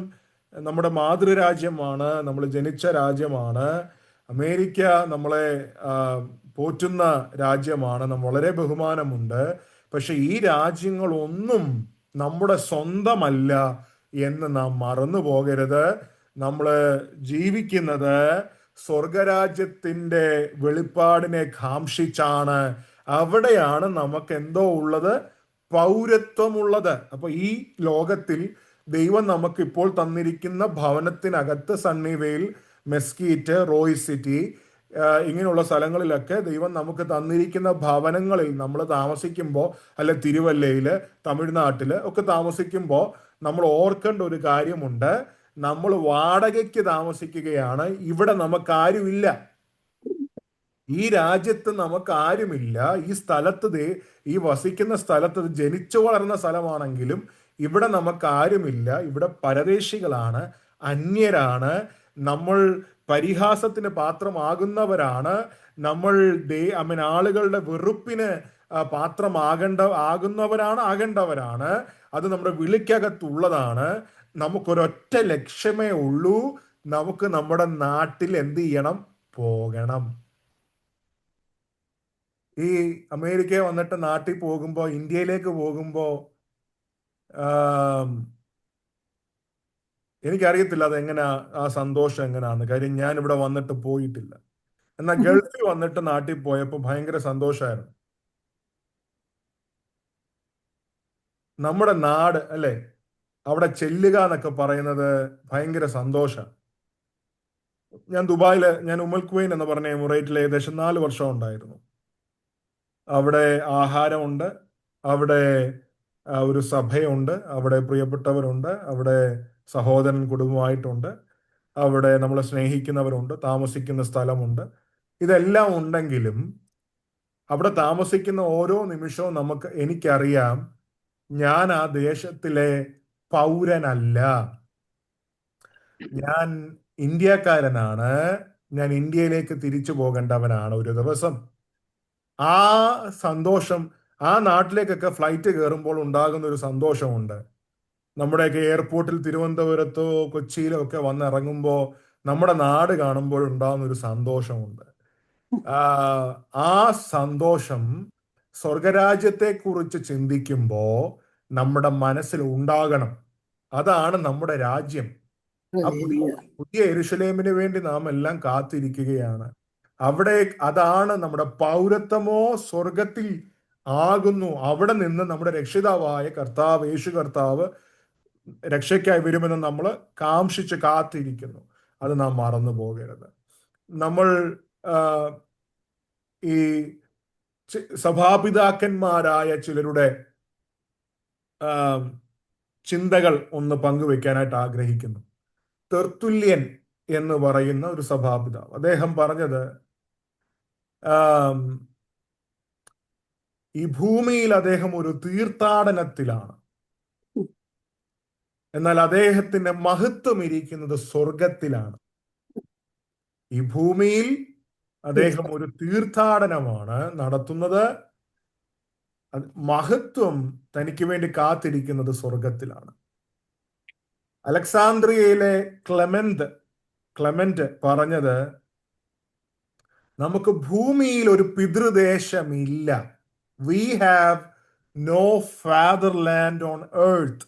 നമ്മുടെ മാതൃരാജ്യമാണ്, നമ്മൾ ജനിച്ച രാജ്യമാണ്. അമേരിക്ക നമ്മളെ പോറ്റുന്ന രാജ്യമാണ്, നമ്മൾ വളരെ ബഹുമാനമുണ്ട്. പക്ഷെ ഈ രാജ്യങ്ങളൊന്നും നമ്മുടെ സ്വന്തമല്ല എന്ന് നാം മറന്നു പോകരുത്. നമ്മൾ ജീവിക്കുന്നത് സ്വർഗരാജ്യത്തിന്റെ വെളിപ്പാടിനെ കാംക്ഷിച്ചാണ്. അവിടെയാണ് നമുക്ക് എന്തോ ഉള്ളത്, പൗരത്വമുള്ളത്. അപ്പൊ ഈ ലോകത്തിൽ ദൈവം നമുക്ക് ഇപ്പോൾ തന്നിരിക്കുന്ന ഭവനത്തിനകത്ത് സണ്ണിവെയിൽ, മെസ്കീറ്റ്, റോയ് സിറ്റി ഇങ്ങനെയുള്ള സ്ഥലങ്ങളിലൊക്കെ ദൈവം നമുക്ക് തന്നിരിക്കുന്ന ഭവനങ്ങളിൽ നമ്മൾ താമസിക്കുമ്പോൾ, അല്ലെ തിരുവല്ലയില്, തമിഴ്നാട്ടില് ഒക്കെ താമസിക്കുമ്പോൾ നമ്മൾ ഓർക്കേണ്ട ഒരു കാര്യമുണ്ട്. നമ്മൾ വാടകയ്ക്ക് താമസിക്കുകയാണ്. ഇവിടെ നമുക്കാരുമില്ല. ഈ രാജ്യത്ത് നമുക്ക് ആരുമില്ല. ഈ സ്ഥലത്ത്, ഈ വസിക്കുന്ന സ്ഥലത്ത്, ജനിച്ചു വളർന്ന സ്ഥലമാണെങ്കിലും ഇവിടെ നമുക്ക് ആരുമില്ല. ഇവിടെ പരദേശികളാണ്, അന്യരാണ്. നമ്മൾ പരിഹാസത്തിന് പാത്രമാകുന്നവരാണ്. നമ്മൾ ആളുകളുടെ വെറുപ്പിന് ആകേണ്ടവരാണ്. അത് നമ്മുടെ വിളിക്കകത്തുള്ളതാണ്. നമുക്കൊരൊറ്റ ലക്ഷ്യമേ ഉള്ളൂ, നമുക്ക് നമ്മുടെ നാട്ടിൽ എന്ത് ചെയ്യണം? പോകണം. ഈ അമേരിക്ക വന്നിട്ട് നാട്ടിൽ പോകുമ്പോൾ, ഇന്ത്യയിലേക്ക് പോകുമ്പോൾ എനിക്കറിയത്തില്ല അതെങ്ങനെയാ, ആ സന്തോഷം എങ്ങനെയാന്ന്. കാര്യം ഞാൻ ഇവിടെ വന്നിട്ട് പോയിട്ടില്ല. എന്നാൽ ഗൾഫിൽ വന്നിട്ട് നാട്ടിൽ പോയപ്പോൾ ഭയങ്കര സന്തോഷമായിരുന്നു. നമ്മുടെ നാട് അല്ലെ, അവിടെ ചെല്ലുക എന്നൊക്കെ പറയുന്നത് ഭയങ്കര സന്തോഷം. ഞാൻ ഉമ്മൽ ഖുവൈൻ എന്ന് പറഞ്ഞ എമിറേറ്റിൽ ഏകദേശം 4 വർഷം ഉണ്ടായിരുന്നു. അവിടെ ആഹാരമുണ്ട്, അവിടെ ഒരു സഭയുണ്ട്, അവിടെ പ്രിയപ്പെട്ടവരുണ്ട്, അവിടെ സഹോദരൻ കുടുംബമായിട്ടുണ്ട്, അവിടെ നമ്മളെ സ്നേഹിക്കുന്നവരുണ്ട്, താമസിക്കുന്ന സ്ഥലമുണ്ട്. ഇതെല്ലാം ഉണ്ടെങ്കിലും അവിടെ താമസിക്കുന്ന ഓരോ നിമിഷവും എനിക്കറിയാം, ഞാൻ ആ ദേശത്തിലെ പൗരനല്ല. ഞാൻ ഇന്ത്യക്കാരനാണ്. ഞാൻ ഇന്ത്യയിലേക്ക് തിരിച്ചു പോകേണ്ടവനാണ് ഒരു ദിവസം. ആ സന്തോഷം, ആ നാട്ടിലേക്കൊക്കെ ഫ്ലൈറ്റ് കയറുമ്പോൾ ഉണ്ടാകുന്ന ഒരു സന്തോഷമുണ്ട്. നമ്മുടെയൊക്കെ എയർപോർട്ടിൽ തിരുവനന്തപുരത്തോ കൊച്ചിയിലോ ഒക്കെ വന്നിറങ്ങുമ്പോൾ നമ്മുടെ നാട് കാണുമ്പോൾ ഉണ്ടാകുന്ന ഒരു സന്തോഷമുണ്ട്. ആ സന്തോഷം സ്വർഗരാജ്യത്തെക്കുറിച്ച് ചിന്തിക്കുമ്പോൾ നമ്മുടെ മനസ്സിൽ ഉണ്ടാകണം. അതാണ് നമ്മുടെ രാജ്യം. ആ പുതിയ യെരൂശലേമിന് വേണ്ടി നാം എല്ലാം കാത്തിരിക്കുകയാണ്. അവിടെ അതാണ് നമ്മുടെ പൗരത്വമോ സ്വർഗത്തിൽ ആകുന്നു. അവിടെ നിന്ന് നമ്മുടെ രക്ഷിതാവായ കർത്താവ്, യേശു കർത്താവ് രക്ഷയ്ക്കായി വരുമെന്ന് നമ്മൾ കാംക്ഷിച്ച് കാത്തിരിക്കുന്നു. അത് നാം മറന്നു പോകരുത്. നമ്മൾ ഈ സഭാപിതാക്കന്മാരായ ചിലരുടെ ചിന്തകൾ ഒന്ന് പങ്കുവെക്കാനായിട്ട് ആഗ്രഹിക്കുന്നു. തെർത്തുല്യൻ എന്ന് പറയുന്ന ഒരു സഭാപിതാവ്, അദ്ദേഹം പറഞ്ഞത്, ഈ ഭൂമിയിൽ അദ്ദേഹം ഒരു തീർത്ഥാടനത്തിലാണ്, എന്നാൽ അദ്ദേഹത്തിന്റെ മഹത്വം ഇരിക്കുന്നത് സ്വർഗത്തിലാണ്. ഈ ഭൂമിയിൽ അദ്ദേഹം ഒരു തീർത്ഥാടനമാണ് നടത്തുന്നത്. മഹത്വം തനിക്ക് വേണ്ടി കാത്തിരിക്കുന്നത് സ്വർഗത്തിലാണ്. അലക്സാന്ദ്രിയയിലെ ക്ലെമന്റ് പറഞ്ഞത്, നമുക്ക് ഭൂമിയിൽ ഒരു പിതൃദേശമില്ല. We have no fatherland on earth.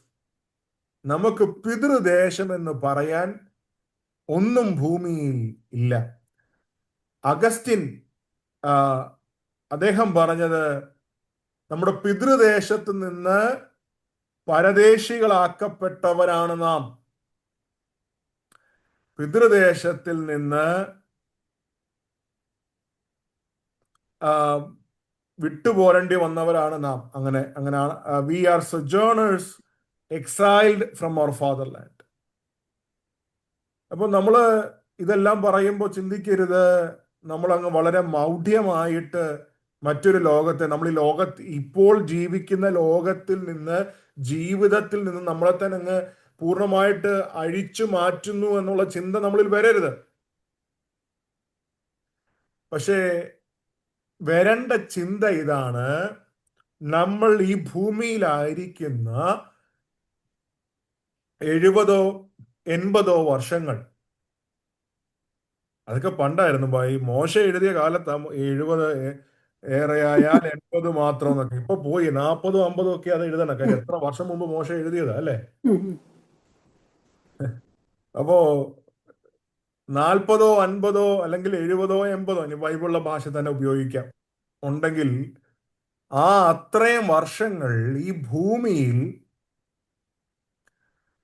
നമുക്ക് പിതൃദേശം എന്ന് പറയാൻ ഒന്നും ഭൂമിയിൽ ഇല്ല. അഗസ്റ്റിൻ അദ്ദേഹം പറഞ്ഞത്, നമ്മുടെ പിതൃദേശത്ത് നിന്ന് പരദേശികളാക്കപ്പെട്ടവരാണ് നാം. പിതൃദേശത്തിൽ നിന്ന് വിട്ടുപോരേണ്ടി വന്നവരാണ് നാം. അങ്ങനെയാണ്. We are sojourners exiled from our fatherland. അപ്പൊ നമ്മള് ഇതെല്ലാം പറയുമ്പോൾ ചിന്തിക്കരുത്, നമ്മളങ്ങ് വളരെ മൗഢ്യമായിട്ട് മറ്റൊരു ലോകത്തെ, നമ്മൾ ഈ ഇപ്പോൾ ജീവിക്കുന്ന ലോകത്തിൽ നിന്ന്, ജീവിതത്തിൽ നിന്ന് നമ്മളെ തന്നെ അങ്ങ് പൂർണ്ണമായിട്ട് അഴിച്ചു മാറ്റുന്നു എന്നുള്ള ചിന്ത നമ്മളിൽ വരരുത്. പക്ഷേ വരേണ്ട ചിന്ത ഇതാണ്, നമ്മൾ ഈ ഭൂമിയിലായിരിക്കുന്ന 70-80 വർഷങ്ങൾ, അതൊക്കെ പണ്ടായിരുന്നു. ഈ മോശ എഴുതിയ കാലത്ത് 70 ഏറെയായാൽ 80 മാത്രം എന്നൊക്കെ. ഇപ്പൊ പോയി 40-50 ഒക്കെ അത് എഴുതണം. കാര്യം എത്ര വർഷം മുമ്പ് മോശ എഴുതിയതാ അല്ലേ? അപ്പോ 40-50 അല്ലെങ്കിൽ 70-80, ഇനി ബൈബിളിലെ ഭാഷ തന്നെ ഉപയോഗിക്കാം, ഉണ്ടെങ്കിൽ ആ അത്രയും വർഷങ്ങൾ ഈ ഭൂമിയിൽ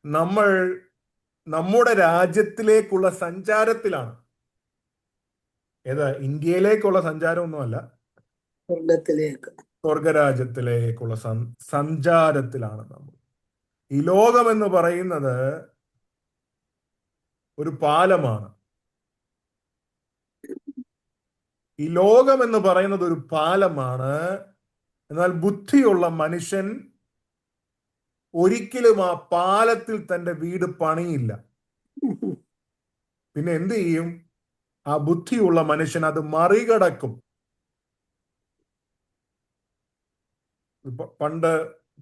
നമ്മൾ നമ്മുടെ രാജ്യത്തിലേക്കുള്ള സഞ്ചാരത്തിലാണ്. ഏതാ? ഇന്ത്യയിലേക്കുള്ള സഞ്ചാരമൊന്നുമല്ല, സ്വർഗരാജ്യത്തിലേക്കുള്ള സഞ്ചാരത്തിലാണ് നമ്മൾ. ഈ ലോകം എന്ന് പറയുന്നത് ഒരു പാലമാണ്. ഈ ലോകം എന്ന് പറയുന്നത് ഒരു പാലമാണ്. എന്നാൽ ബുദ്ധിയുള്ള മനുഷ്യൻ ഒരിക്കലും ആ പാലത്തിൽ തന്റെ വീട് പണിയില്ല. പിന്നെ എന്ത് ചെയ്യും? ആ ബുദ്ധിയുള്ള മനുഷ്യൻ അത് മറികടക്കും. പണ്ട്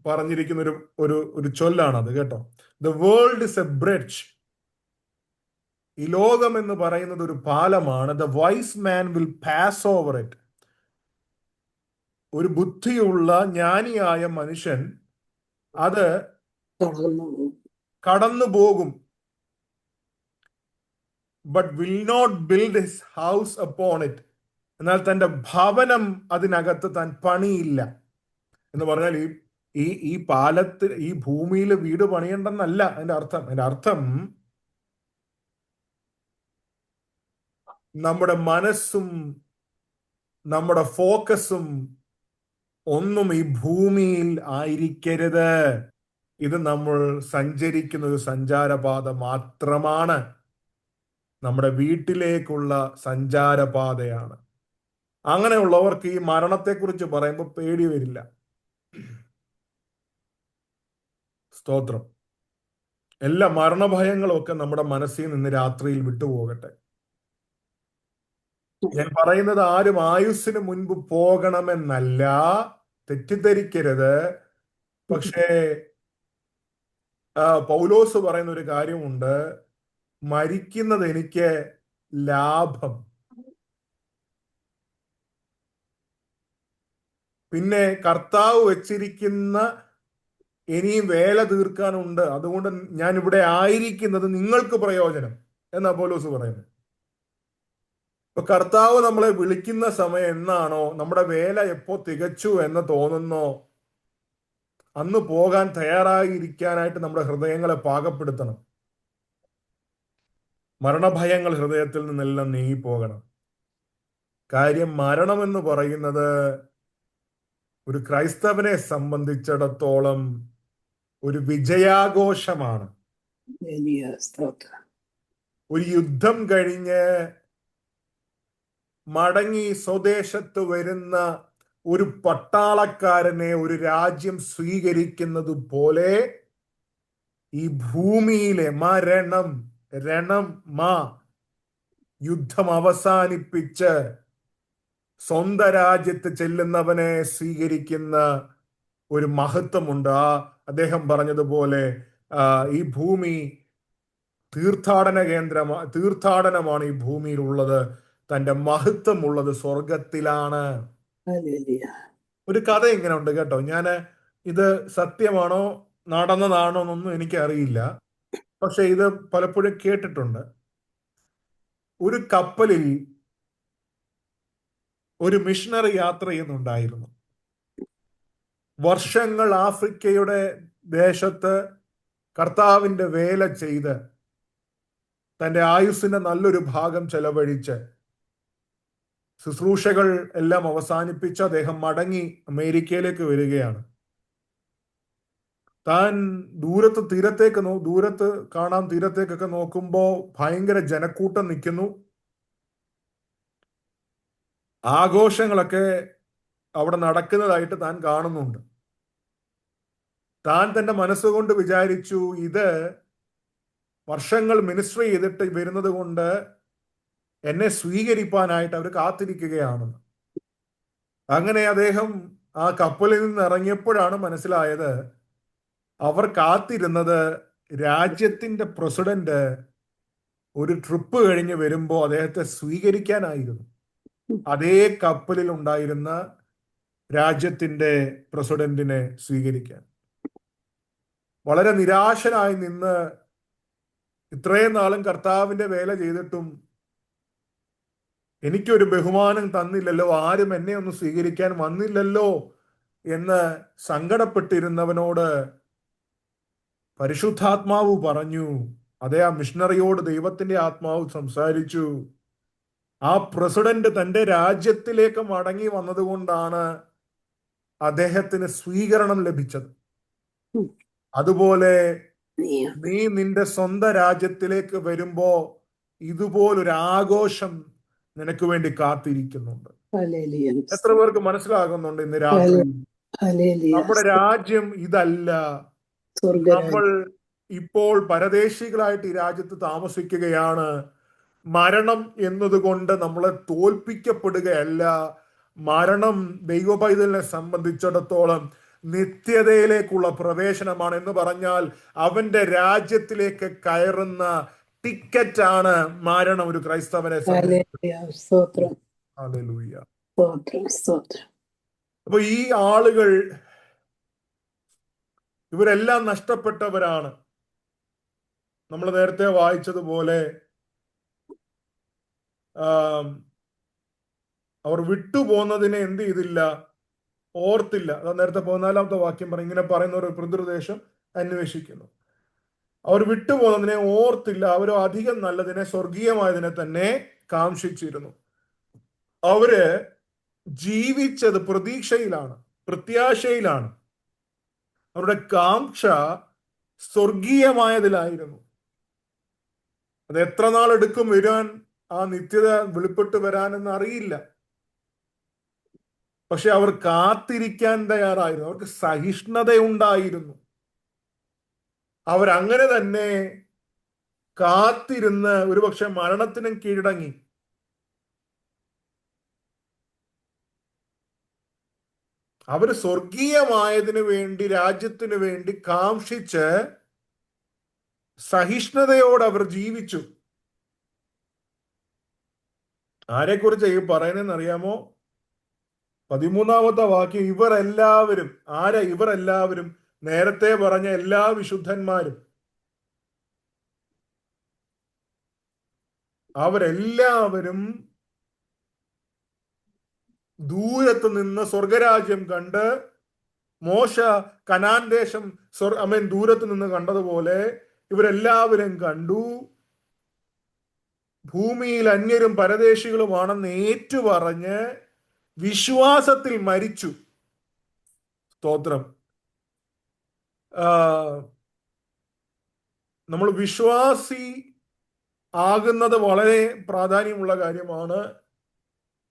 പറഞ്ഞിരിക്കുന്ന ഒരു ചൊല്ലാണത് കേട്ടോ. The world is a bridge. ഈ ലോകം എന്ന് പറയുന്നത് ഒരു പാലമാണ്. The wise man will pass over it. ഒരു ബുദ്ധിയുള്ള ജ്ഞാനിയായ മനുഷ്യൻ അത് കടന്നു പോകും, but will not build his house upon it. എന്നാൽ തന്റെ ഭവനം അതിനകത്ത് താൻ പണിയില്ല. എന്ന് പറഞ്ഞാൽ ഈ പാലത്തിൽ, ഈ ഭൂമിയിൽ വീട് പണിയണ്ടെന്നല്ല അതിന്റെ അർത്ഥം. അതിന്റെ അർത്ഥം നമ്മുടെ മനസ്സും നമ്മുടെ ഫോക്കസും ഒന്നും ഈ ഭൂമിയിൽ ആയിരിക്കരുത്. ഇത് നമ്മൾ സഞ്ചരിക്കുന്ന ഒരു സഞ്ചാരപാത മാത്രമാണ്. നമ്മുടെ വീട്ടിലേക്കുള്ള സഞ്ചാരപാതയാണ്. അങ്ങനെയുള്ളവർക്ക് ഈ മരണത്തെക്കുറിച്ച് പറയുമ്പോൾ പേടി വരില്ല. സ്തോത്രം. എല്ലാ മരണഭയങ്ങളും ഒക്കെ നമ്മുടെ മനസ്സിൽ നിന്ന് രാത്രിയിൽ വിട്ടുപോകട്ടെ. ഞാൻ പറയുന്നത് ആരും ആയുസ്സിന് മുൻപ് പോകണമെന്നല്ല, തെറ്റിദ്ധരിക്കരുത്. പക്ഷേ പൗലോസ് പറയുന്ന ഒരു കാര്യമുണ്ട്, മരിക്കുന്നത് എനിക്ക് ലാഭം. പിന്നെ കർത്താവ് വെച്ചിരിക്കുന്ന ഇനിയും വേല തീർക്കാനുണ്ട്, അതുകൊണ്ട് ഞാൻ ഇവിടെ ആയിരിക്കുന്നത് നിങ്ങൾക്ക് പ്രയോജനം എന്നാ പൗലോസ് പറയുന്നത്. ഇപ്പൊ കർത്താവ് നമ്മളെ വിളിക്കുന്ന സമയം എന്നാണോ, നമ്മുടെ വേല എപ്പോ തികച്ചു എന്ന് തോന്നുന്നോ, അന്ന് പോകാൻ തയ്യാറായിരിക്കാനായിട്ട് നമ്മുടെ ഹൃദയങ്ങളെ പാകപ്പെടുത്തണം. മരണഭയങ്ങൾ ഹൃദയത്തിൽ നിന്നെല്ലാം നീങ്ങിപ്പോകണം. കാര്യം മരണമെന്ന് പറയുന്നത് ഒരു ക്രൈസ്തവനെ സംബന്ധിച്ചിടത്തോളം ഒരു വിജയാഘോഷമാണ്. ഒരു യുദ്ധം കഴിഞ്ഞ് മടങ്ങി സ്വദേശത്ത് വരുന്ന ഒരു പട്ടാളക്കാരനെ ഒരു രാജ്യം സ്വീകരിക്കുന്നത് പോലെ ഈ ഭൂമിയിലെ യുദ്ധം അവസാനിപ്പിച്ച് സ്വന്തം രാജ്യത്ത് ചെല്ലുന്നവനെ സ്വീകരിക്കുന്ന ഒരു മഹത്വമുണ്ട്. അദ്ദേഹം പറഞ്ഞതുപോലെ ഈ ഭൂമി തീർത്ഥാടനമാണ് ഈ ഭൂമിയിലുള്ളത്, തന്റെ മഹത്വമുള്ളത് സ്വർഗത്തിലാണ്. ഒരു കഥ ഇങ്ങനെ ഉണ്ട് കേട്ടോ. ഇത് സത്യമാണോ നടന്നതാണോ എന്നൊന്നും എനിക്കറിയില്ല, പക്ഷെ ഇത് പലപ്പോഴും കേട്ടിട്ടുണ്ട്. ഒരു കപ്പലിൽ ഒരു മിഷണറി യാത്ര ചെയ്യുന്നുണ്ടായിരുന്നു. വർഷങ്ങൾ ആഫ്രിക്കയുടെ ദേശത്ത് കർത്താവിന്റെ വേല ചെയ്ത് തന്റെ ആയുസ്സിന്റെ നല്ലൊരു ഭാഗം ചെലവഴിച്ച് ശുശ്രൂഷകൾ എല്ലാം അവസാനിപ്പിച്ച് അദ്ദേഹം മടങ്ങി അമേരിക്കയിലേക്ക് വരികയാണ്. താൻ ദൂരത്ത് കാണാൻ തീരത്തേക്കൊക്കെ നോക്കുമ്പോ ഭയങ്കര ജനക്കൂട്ടം നിൽക്കുന്നു. ആഘോഷങ്ങളൊക്കെ അവിടെ നടക്കുന്നതായിട്ട് താൻ കാണുന്നുണ്ട്. താൻ തന്റെ മനസ്സുകൊണ്ട് വിചാരിച്ചു, ഇത് വർഷങ്ങൾ മിനിസ്ട്രി ചെയ്തിട്ട് വരുന്നത് കൊണ്ട് എന്നെ സ്വീകരിപ്പാനായിട്ട് അവർ കാത്തിരിക്കുകയാണെന്ന്. അങ്ങനെ അദ്ദേഹം ആ കപ്പലിൽ നിന്ന് ഇറങ്ങിയപ്പോഴാണ് മനസ്സിലായത്, അവർ കാത്തിരുന്നത് രാജ്യത്തിന്റെ പ്രസിഡന്റ് ഒരു ട്രിപ്പ് കഴിഞ്ഞ് വരുമ്പോൾ അദ്ദേഹത്തെ സ്വീകരിക്കാനായിരുന്നു. അതേ കപ്പലിൽ ഉണ്ടായിരുന്ന രാജ്യത്തിന്റെ പ്രസിഡന്റിനെ സ്വീകരിക്കാൻ. വളരെ നിരാശനായി നിന്ന് ഇത്രയും നാളും കർത്താവിന്റെ വേല ചെയ്തിട്ടും എനിക്കൊരു ബഹുമാനം തന്നില്ലല്ലോ, ആരും എന്നെ ഒന്ന് സ്വീകരിക്കാൻ വന്നില്ലല്ലോ എന്ന് സങ്കടപ്പെട്ടിരുന്നവനോട് പരിശുദ്ധാത്മാവ് പറഞ്ഞു. അതേ, ആ മിഷണറിയോട് ദൈവത്തിന്റെ ആത്മാവ് സംസാരിച്ചു. ആ പ്രസിഡന്റ് തന്റെ രാജ്യത്തിലേക്ക് മടങ്ങി വന്നതുകൊണ്ടാണ് അദ്ദേഹത്തിന് സ്വീകരണം ലഭിച്ചത്. അതുപോലെ നീ നിന്റെ സ്വന്തം രാജ്യത്തിലേക്ക് വരുമ്പോ ഇതുപോലൊരു ആഘോഷം നിനക്ക് വേണ്ടി കാത്തിരിക്കുന്നുണ്ട്. എത്ര പേർക്ക് മനസ്സിലാകുന്നുണ്ട് ഇന്ന് രാത്രി? നമ്മുടെ രാജ്യം ഇതല്ല. നമ്മൾ ഇപ്പോൾ പരദേശികളായിട്ട് ഈ രാജ്യത്ത് താമസിക്കുകയാണ്. മരണം എന്നതുകൊണ്ട് നമ്മളെ തോൽപ്പിക്കപ്പെടുകയല്ല. മരണം ദൈവപൈതലിനെ സംബന്ധിച്ചിടത്തോളം നിത്യതയിലേക്കുള്ള പ്രവേശനമാണ്. എന്ന് പറഞ്ഞാൽ അവന്റെ രാജ്യത്തിലേക്ക് കയറുന്ന ടിക്കറ്റാണ് മരണം ഒരു ക്രൈസ്തവനെ സംബന്ധിച്ച്. ഹല്ലേലൂയ. അപ്പൊ ഈ ആളുകൾ ഇവരെല്ലാം നഷ്ടപ്പെട്ടവരാണ്. നമ്മൾ നേരത്തെ വായിച്ചതുപോലെ അവർ വിട്ടുപോകുന്നതിനെ എന്ത് ചെയ്തില്ല? ഓർത്തില്ല. അതാ നേരത്തെ 14-ാമത്തെ വാക്യം പറയും, ഇങ്ങനെ പറയുന്ന ഒരു പിതൃദേശം അന്വേഷിക്കുന്നു. അവർ വിട്ടുപോകുന്നതിനെ ഓർത്തില്ല, അവർ അധികം നല്ലതിനെ, സ്വർഗീയമായതിനെ തന്നെ കാംക്ഷിച്ചിരുന്നു. അവര് ജീവിച്ചത് പ്രതീക്ഷയിലാണ്, പ്രത്യാശയിലാണ്. അവരുടെ കാംക്ഷ സ്വർഗീയമായതിലായിരുന്നു. അത് എത്ര നാളെടുക്കും വരാൻ, ആ നിത്യത വെളിപ്പെട്ട് വരാനെന്ന് അറിയില്ല. പക്ഷെ അവർ കാത്തിരിക്കാൻ തയ്യാറായിരുന്നു, അവർക്ക് സഹിഷ്ണുതയുണ്ടായിരുന്നു. അവരങ്ങനെ തന്നെ കാത്തിരുന്ന് ഒരുപക്ഷെ മരണത്തിനും കീഴടങ്ങി. അവര് സ്വർഗീയമായതിനു വേണ്ടി, രാജ്യത്തിനു വേണ്ടി കാംക്ഷിച്ച് സഹിഷ്ണുതയോടെ അവർ ജീവിച്ചു. ആരെക്കുറിച്ച് ഈ പറയുന്നതെന്ന് അറിയാമോ? 13-ാമത്തെ വാക്യം, ഇവർ എല്ലാവരും. ആരാ ഇവർ എല്ലാവരും? നേരത്തെ പറഞ്ഞ എല്ലാ വിശുദ്ധന്മാരും. അവരെല്ലാവരും ദൂരത്ത് നിന്ന് സ്വർഗരാജ്യം കണ്ട്, മോശ കനാൻ ദേശം ദൂരത്ത് നിന്ന് കണ്ടതുപോലെ ഇവരെല്ലാവരും കണ്ടു. ഭൂമിയിൽ അന്യരും പരദേശികളുമാണെന്ന് ഏറ്റുപറഞ്ഞ് വിശ്വാസത്തിൽ മരിച്ചു. സ്തോത്രം. നമ്മൾ വിശ്വാസി ആകുന്നത് വളരെ പ്രാധാന്യമുള്ള കാര്യമാണ്.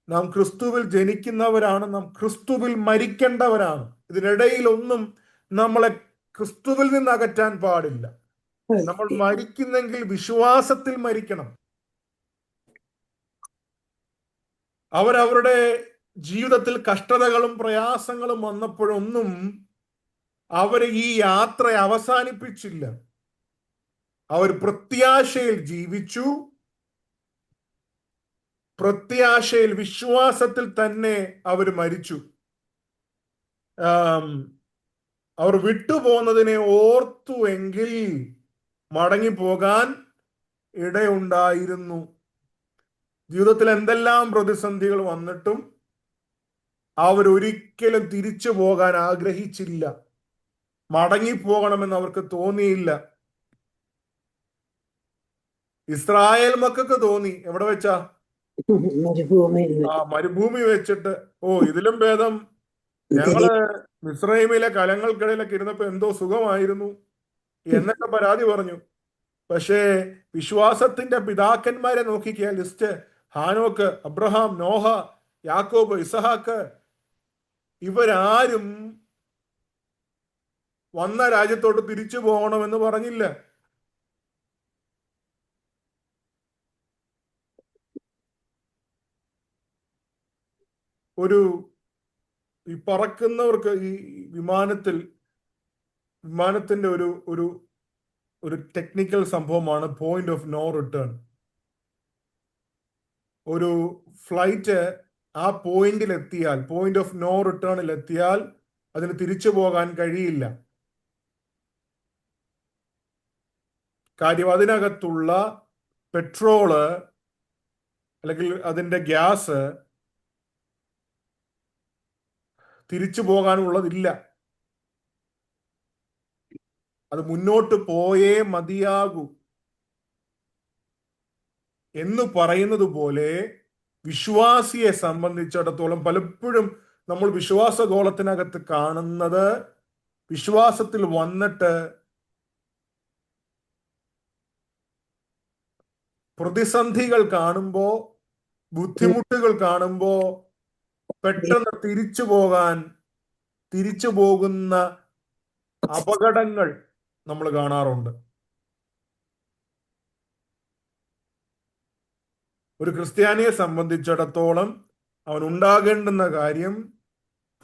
നാം ക്രിസ്തുവിൽ ജനിക്കുന്നവരാണ്, നാം ക്രിസ്തുവിൽ മരിക്കേണ്ടവരാണ്. ഇതിനിടയിൽ ഒന്നും നമ്മളെ ക്രിസ്തുവിൽ നിന്ന് അകറ്റാൻ പാടില്ല. നമ്മൾ മരിക്കുന്നെങ്കിൽ വിശ്വാസത്തിൽ മരിക്കണം. അവരവരുടെ ജീവിതത്തിൽ കഷ്ടതകളും പ്രയാസങ്ങളും വന്നപ്പോഴൊന്നും അവർ ഈ യാത്ര അവസാനിപ്പിച്ചില്ല. അവർ പ്രത്യാശയിൽ ജീവിച്ചു. പ്രത്യാശയിൽ, വിശ്വാസത്തിൽ തന്നെ അവർ മരിച്ചു. അവർ വിട്ടുപോകുന്നതിനെ ഓർത്തുവെങ്കിൽ മടങ്ങിപ്പോകാൻ ഇടയുണ്ടായിരുന്നു. ജീവിതത്തിൽ എന്തെല്ലാം പ്രതിസന്ധികൾ വന്നിട്ടും അവരൊരിക്കലും തിരിച്ചു പോകാൻ ആഗ്രഹിച്ചില്ല. മടങ്ങിപ്പോകണമെന്ന് അവർക്ക് തോന്നിയില്ല. ഇസ്രായേൽ മക്കൾക്ക് തോന്നി. എവിടെ വെച്ചാ? മരുഭൂമി വെച്ചിട്ട്. ഇതിലും ഭേദം ഞങ്ങള് മിസ്രൈമിലെ കലങ്ങൾക്കിടയിലൊക്കെ ഇരുന്നപ്പോ എന്തോ സുഖമായിരുന്നു എന്നൊക്കെ പരാതി പറഞ്ഞു. പക്ഷേ വിശ്വാസത്തിന്റെ പിതാക്കന്മാരെ നോക്കിക്കുക, ലിസ്റ്റ്. ഹാനോക്ക്, അബ്രഹാം, നോഹ, യാക്കോബ്, ഇസഹാക്ക്, ഇവരാരും വന്ന രാജ്യത്തോട്ട് തിരിച്ചു പോകണമെന്ന് പറഞ്ഞില്ല. ഈ പറക്കുന്നവർക്ക്, ഈ വിമാനത്തിന്റെ ഒരു ടെക്നിക്കൽ സംഭവമാണ് പോയിന്റ് ഓഫ് നോ റിട്ടേൺ. ഒരു ഫ്ലൈറ്റ് ആ പോയിന്റ് ഓഫ് നോ റിട്ടേണിൽ എത്തിയാൽ അതിന് തിരിച്ചു പോകാൻ കഴിയില്ല. കാര്യം, അതിനകത്തുള്ള പെട്രോള് അല്ലെങ്കിൽ അതിന്റെ ഗ്യാസ് തിരിച്ചു പോകാനുള്ളതില്ല. അത് മുന്നോട്ട് പോയേ മതിയാകൂ എന്ന് പറയുന്നത് പോലെ വിശ്വാസിയെ സംബന്ധിച്ചിടത്തോളം പലപ്പോഴും നമ്മൾ വിശ്വാസഗോളത്തിനകത്ത് കാണുന്നത്, വിശ്വാസത്തിൽ വന്നിട്ട് പ്രതിസന്ധികൾ കാണുമ്പോ, ബുദ്ധിമുട്ടുകൾ കാണുമ്പോ പെട്ടെന്ന് തിരിച്ചു പോകുന്ന അപകടങ്ങൾ നമ്മൾ കാണാറുണ്ട്. ഒരു ക്രിസ്ത്യാനിയെ സംബന്ധിച്ചിടത്തോളം അവൻ ഉണ്ടാകേണ്ടുന്ന കാര്യം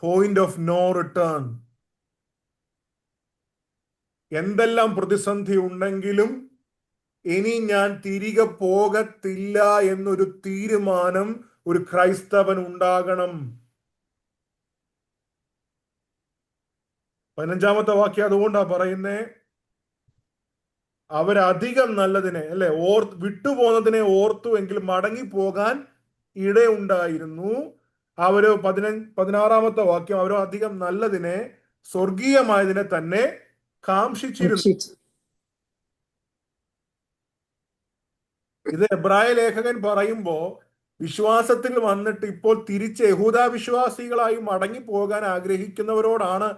പോയിന്റ് ഓഫ് നോ റിട്ടേൺ. എന്തെല്ലാം പ്രതിസന്ധി ഉണ്ടെങ്കിലും ഇനി ഞാൻ തിരികെ പോകത്തില്ല എന്നൊരു തീരുമാനം ഒരു ക്രൈസ്തവൻ ഉണ്ടാകണം. 15-ാമത്തെ വാക്യം അതുകൊണ്ടാ പറയുന്നേ, അവരധികം നല്ലതിനെ അല്ലെ വിട്ടുപോകുന്നതിനെ ഓർത്തു എങ്കിൽ മടങ്ങിപ്പോകാൻ ഇടയുണ്ടായിരുന്നു. അവര് 16-ാമത്തെ വാക്യം, അവരോ അധികം നല്ലതിനെ, സ്വർഗീയമായതിനെ തന്നെ കാംക്ഷിച്ചിരുന്നു. ഇത് എബ്രായ ലേഖകൻ പറയുമ്പോ വിശ്വാസത്തിൽ വന്നിട്ട് ഇപ്പോൾ തിരിച്ച് യഹൂദ വിശ്വാസികളായി മടങ്ങി പോകാൻ ആഗ്രഹിക്കുന്നവരോടാണ്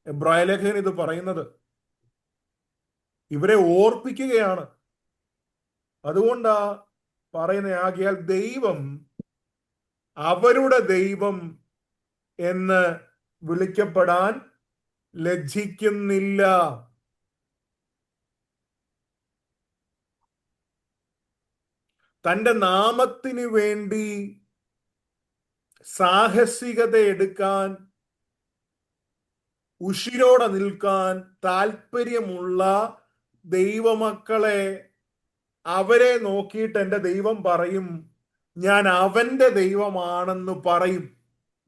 എബ്രായ ലേഖകൻ ഇത് പറയുന്നത്. ഇവരെ ഓർപ്പിക്കുകയാണ്. അതുകൊണ്ടാ പറയുന്ന, ആകിയാൽ ദൈവം അവരുടെ ദൈവം എന്ന് വിളിക്കപ്പെടാൻ ലജ്ജിക്കുന്നില്ല. തന്റെ നാമത്തിന് വേണ്ടി സാഹസികത എടുക്കാൻ, ഉശിരോടെ നിൽക്കാൻ താല്പര്യമുള്ള ദൈവമക്കളെ, അവരെ നോക്കിയിട്ട് എൻ്റെ ദൈവം പറയും, ഞാൻ അവന്റെ ദൈവമാണെന്ന് പറയും.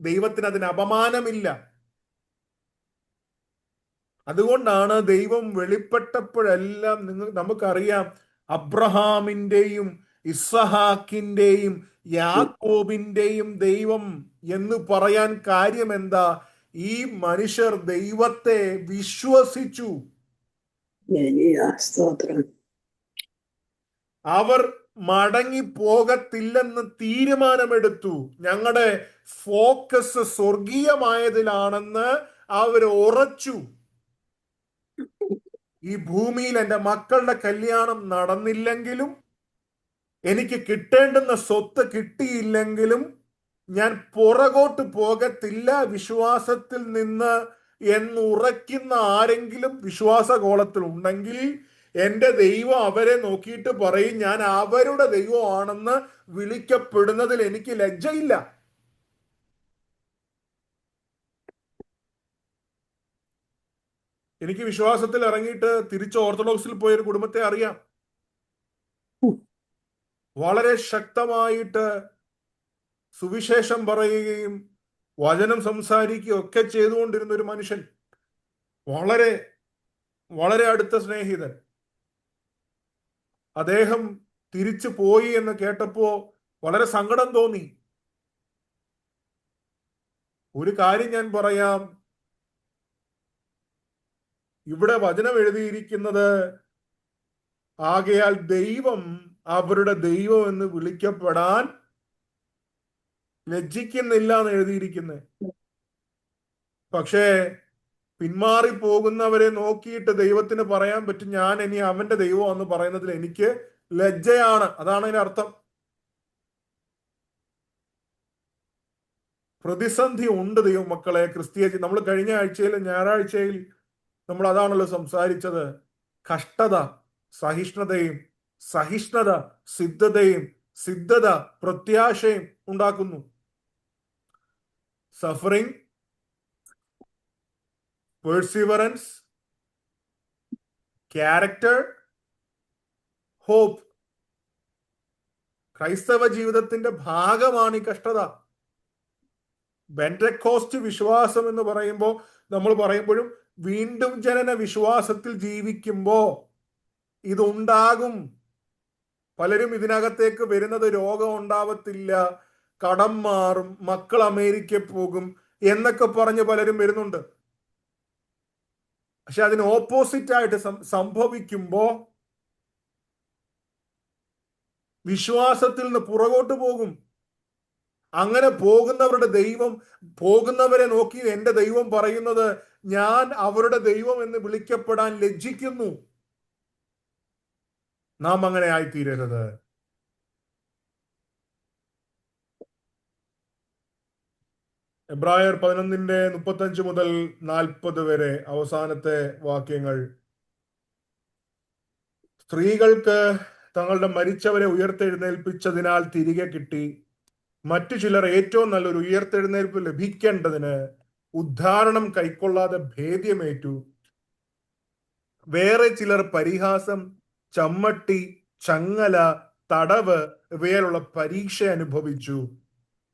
ദൈവത്തിന് അതിന് അപമാനമില്ല. അതുകൊണ്ടാണ് ദൈവം വെളിപ്പെട്ടപ്പോഴെല്ലാം നമുക്കറിയാം, അബ്രഹാമിന്റെയും ഇസ്ഹാക്കിന്റെയും യാക്കോബിന്റെയും ദൈവം എന്ന് പറയാൻ കാര്യം എന്താ? ഈ മനുഷ്യർ ദൈവത്തെ വിശ്വസിച്ചു. അവർ മടങ്ങി പോകത്തില്ലെന്ന് തീരുമാനമെടുത്തു. ഞങ്ങളുടെ ഫോക്കസ് സ്വർഗീയമായതിലാണെന്ന് അവർ ഉറച്ചു. ഈ ഭൂമിയിൽ എൻ്റെ മക്കളുടെ കല്യാണം നടന്നില്ലെങ്കിലും, എനിക്ക് കിട്ടേണ്ടുന്ന സ്വത്ത് കിട്ടിയില്ലെങ്കിലും ഞാൻ പുറകോട്ട് പോകത്തില്ല വിശ്വാസത്തിൽ നിന്ന് എന്നുറയ്ക്കുന്ന ആരെങ്കിലും വിശ്വാസകോളത്തിൽ ഉണ്ടെങ്കിൽ, എൻ്റെ ദൈവം അവരെ നോക്കിയിട്ട് പറയും, ഞാൻ അവരുടെ ദൈവമാണെന്ന് വിളിക്കപ്പെടുന്നതിൽ എനിക്ക് ലജ്ജയില്ല. എനിക്ക് വിശ്വാസത്തിൽ ഇറങ്ങിയിട്ട് തിരിച്ച് ഓർത്തഡോക്സിൽ പോയൊരു കുടുംബത്തെ അറിയാം. വളരെ ശക്തമായിട്ട് സുവിശേഷം പറയുകയും വചനം സംസാരിക്കുകയും ഒക്കെ ചെയ്തുകൊണ്ടിരുന്ന ഒരു മനുഷ്യൻ, വളരെ വളരെ അടുത്ത സ്നേഹിതൻ. അദ്ദേഹം തിരിച്ചു പോയി എന്ന് കേട്ടപ്പോ വളരെ സങ്കടം തോന്നി. ഒരു കാര്യം ഞാൻ പറയാം, ഇവിടെ വചനം എഴുതിയിരിക്കുന്നത്, ആകയാൽ ദൈവം അവരുടെ ദൈവം എന്ന് വിളിക്കപ്പെടാൻ ലജ്ജിക്കുന്നില്ല എന്ന് എഴുതിയിരിക്കുന്നത്. പക്ഷേ പിന്മാറി പോകുന്നവരെ നോക്കിയിട്ട് ദൈവത്തിന് പറയാൻ പറ്റും, ഞാൻ ഇനി അവന്റെ ദൈവം എന്ന് പറയുന്നതിൽ എനിക്ക് ലജ്ജയാണ്. അതാണ് അതിന്റെ അർത്ഥം. പ്രതിസന്ധി ഉണ്ട് ദൈവമക്കളെ. നമ്മൾ കഴിഞ്ഞ ആഴ്ചയിൽ, ഞായറാഴ്ചയിൽ നമ്മൾ അതാണല്ലോ സംസാരിച്ചത്. കഷ്ടത സഹിഷ്ണുതയും, സഹിഷ്ണുത സിദ്ധതയും, സിദ്ധത പ്രത്യാശയും ഉണ്ടാക്കുന്നു. Suffering, perseverance, character, hope. ക്രൈസ്തവ ജീവിതത്തിന്റെ ഭാഗമാണ് ഈ കഷ്ടത. പെന്റക്കോസ്റ്റ് വിശ്വാസം എന്ന് പറയുമ്പോൾ നമ്മൾ പറയുമ്പോഴും വീണ്ടും ജനന വിശ്വാസത്തിൽ ജീവിക്കുമ്പോ ഇതുണ്ടാകും. പലരും ഇതിനകത്തേക്ക് വരുന്നത് രോഗം ഉണ്ടാവത്തില്ല, കടം മാറും, മക്കൾ അമേരിക്കയിൽ പോകും എന്നൊക്കെ പറഞ്ഞ് പലരും വരുന്നുണ്ട്. പക്ഷെ അതിന് ഓപ്പോസിറ്റ് ആയിട്ട് സംഭവിക്കുമ്പോ വിശ്വാസത്തിൽ നിന്ന് പുറകോട്ട് പോകും. അങ്ങനെ പോകുന്നവരുടെ ദൈവം, പോകുന്നവരെ നോക്കി എൻ്റെ ദൈവം പറയുന്നത്, ഞാൻ അവരുടെ ദൈവം എന്ന് വിളിക്കപ്പെടാൻ ലജ്ജിക്കുന്നു. നാം അങ്ങനെ ആയിത്തീരരുത്. എബ്രായർ 11:35 മുതൽ 40 വരെ അവസാനത്തെ വാക്യങ്ങൾ. സ്ത്രീകൾക്ക് തങ്ങളുടെ മരിച്ചവരെ ഉയർത്തെഴുന്നേൽപ്പിച്ചതിനാൽ തിരികെ കിട്ടി. മറ്റു ചിലർ ഏറ്റവും നല്ലൊരു ഉയർത്തെഴുന്നേൽപ്പ് ലഭിക്കേണ്ടതിന് ഉദ്ധാരണം കൈക്കൊള്ളാതെ ഭേദ്യമേറ്റു. വേറെ ചിലർ പരിഹാസം, ചമ്മട്ടി, ചങ്ങല, തടവ് ഇവയിലുള്ള പരീക്ഷ അനുഭവിച്ചു.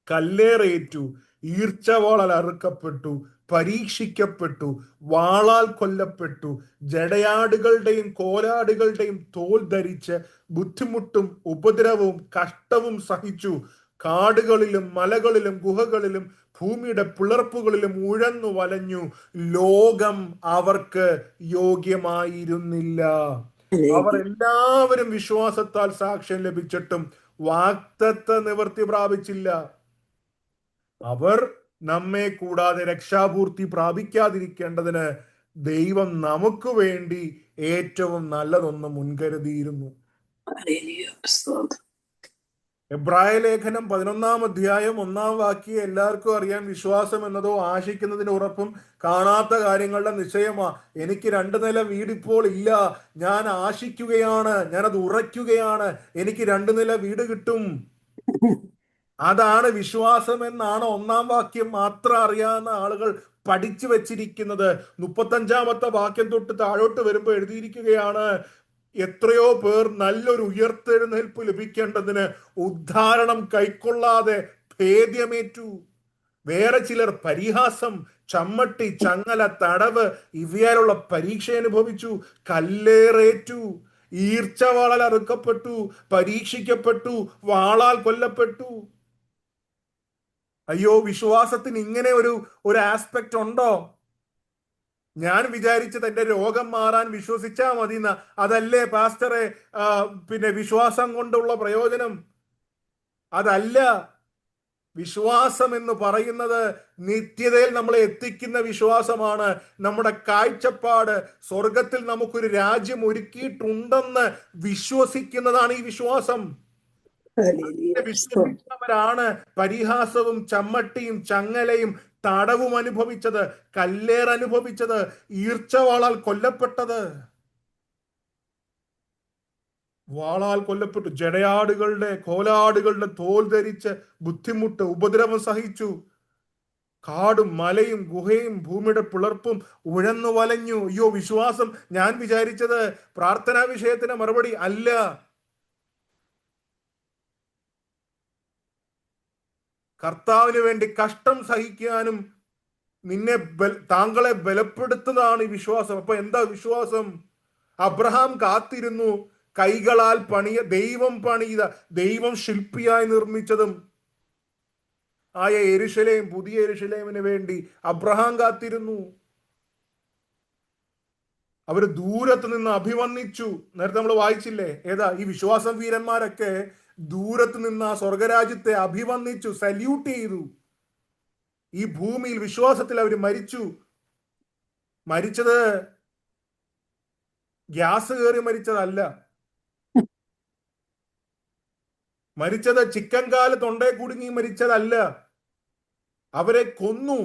കല്ലേറേറ്റു, ഈർച്ചവാളാൽ അറുക്കപ്പെട്ടു, പരീക്ഷിക്കപ്പെട്ടു, വാളാൽ കൊല്ലപ്പെട്ടു, ജടയാടുകളുടെയും കോലാടുകളുടെയും തോൽ ധരിച്ച് ബുദ്ധിമുട്ടും ഉപദ്രവവും കഷ്ടവും സഹിച്ചു. കാടുകളിലും മലകളിലും ഗുഹകളിലും ഭൂമിയുടെ പിളർപ്പുകളിലും ഉഴന്നു വലഞ്ഞു. ലോകം അവർക്ക് യോഗ്യമായിരുന്നില്ല. അവർ എല്ലാവരും വിശ്വാസത്താൽ സാക്ഷ്യം ലഭിച്ചിട്ടും വാഗ്ദത്ത നിവൃത്തി പ്രാപിച്ചില്ല. അവർ നമ്മെ കൂടാതെ രക്ഷാപൂർത്തി പ്രാപിക്കാതിരിക്കേണ്ടതിന് ദൈവം നമുക്ക് വേണ്ടി ഏറ്റവും നല്ലതൊന്ന് മുൻകരുതിയിരുന്നു. എബ്രായ ലേഖനം 11 അധ്യായം 1 വാക്യം എല്ലാവർക്കും അറിയാം. വിശ്വാസം എന്നതോ ആശിക്കുന്നതിന് ഉറപ്പും കാണാത്ത കാര്യങ്ങളുടെ നിശ്ചയമാ. എനിക്ക് 2 നില വീടിപ്പോൾ ഇല്ല, ഞാൻ ആശിക്കുകയാണ്, ഞാനത് ഉറയ്ക്കുകയാണ്, എനിക്ക് 2 നില വീട് കിട്ടും. അതാണ് വിശ്വാസം എന്നാണ് 1 വാക്യം മാത്രം അറിയാവുന്ന ആളുകൾ പഠിച്ചു വെച്ചിരിക്കുന്നത്. 35 വാക്യം തൊട്ട് താഴോട്ട് വരുമ്പോൾ എഴുതിയിരിക്കുകയാണ്, എത്രയോ പേർ നല്ലൊരു ഉയർത്തെഴുന്നേൽപ്പ് ലഭിക്കേണ്ടതിന് ഉദ്ധാരണം കൈക്കൊള്ളാതെ ഭേദ്യമേറ്റു. വേറെ ചിലർ പരിഹാസം, ചമ്മട്ടി, ചങ്ങല, തടവ് ഇവയാലുള്ള പരീക്ഷ അനുഭവിച്ചു. കല്ലേറേറ്റു, ഈർച്ചവാളാൽ അറുക്കപ്പെട്ടു, പരീക്ഷിക്കപ്പെട്ടു, വാളാൽ കൊല്ലപ്പെട്ടു. അയ്യോ, വിശ്വാസത്തിന് ഇങ്ങനെ ഒരു ആസ്പെക്ട് ഉണ്ടോ? ഞാൻ വിചാരിച്ചത് എന്റെ രോഗം മാറാൻ വിശ്വസിച്ചാ മതി. അതല്ലേ പാസ്റ്ററെ പിന്നെ വിശ്വാസം കൊണ്ടുള്ള പ്രയോജനം? അതല്ല. വിശ്വാസം എന്ന് പറയുന്നത് നിത്യതയിൽ നമ്മളെ എത്തിക്കുന്ന വിശ്വാസമാണ്. നമ്മുടെ കാഴ്ചപ്പാട് സ്വർഗത്തിൽ നമുക്കൊരു രാജ്യം ഒരുക്കിയിട്ടുണ്ടെന്ന് വിശ്വസിക്കുന്നതാണ് ഈ വിശ്വാസം. വിശ്വസിച്ചവരാണ് പരിഹാസവും ചമ്മട്ടിയും ചങ്ങലയും തടവും അനുഭവിച്ചത്, കല്ലേർ അനുഭവിച്ചത്, ഈർച്ചവാളാൽ കൊല്ലപ്പെട്ടത്. വാളാൽ കൊല്ലപ്പെട്ടു, ജടയാടുകളുടെ കോലാടുകളുടെ തോൽ ധരിച്ച് ബുദ്ധിമുട്ട് ഉപദ്രവം സഹിച്ചു. കാടും മലയും ഗുഹയും ഭൂമിയുടെ പിളർപ്പും ഉഴന്നു വലഞ്ഞു. അയ്യോ, വിശ്വാസം, ഞാൻ വിചാരിച്ചത് പ്രാർത്ഥനാ വിഷയത്തിന് മറുപടി അല്ല. കർത്താവിന് വേണ്ടി കഷ്ടം സഹിക്കാനും താങ്കളെ ബലപ്പെടുത്തുന്നതാണ് ഈ വിശ്വാസം. അപ്പൊ എന്താ വിശ്വാസം? അബ്രഹാം കാത്തിരുന്നു. കൈകളാൽ ദൈവം പണിത, ദൈവം ശില്പിയായി നിർമ്മിച്ചതും ആയ യെരൂശലേം, പുതിയ യെരൂശലേമിന് വേണ്ടി അബ്രഹാം കാത്തിരുന്നു. അവര് ദൂരത്ത് നിന്ന് അഭിവന്ദിച്ചു. നേരത്തെ നമ്മൾ വായിച്ചില്ലേ? ഏതാ ഈ വിശ്വാസം വീരന്മാരൊക്കെ ദൂരത്ത് നിന്ന് ആ സ്വർഗരാജ്യത്തെ അഭിവന്ദിച്ചു, സല്യൂട്ട് ചെയ്തു. ഈ ഭൂമിയിൽ വിശ്വാസത്തിൽ അവർ മരിച്ചു. മരിച്ചത് ഗ്യാസ് കയറി മരിച്ചതല്ല. മരിച്ചത് ചിക്കൻ കാല് തൊണ്ടേ കുടുങ്ങി മരിച്ചതല്ല. അവരെ കൊന്നു.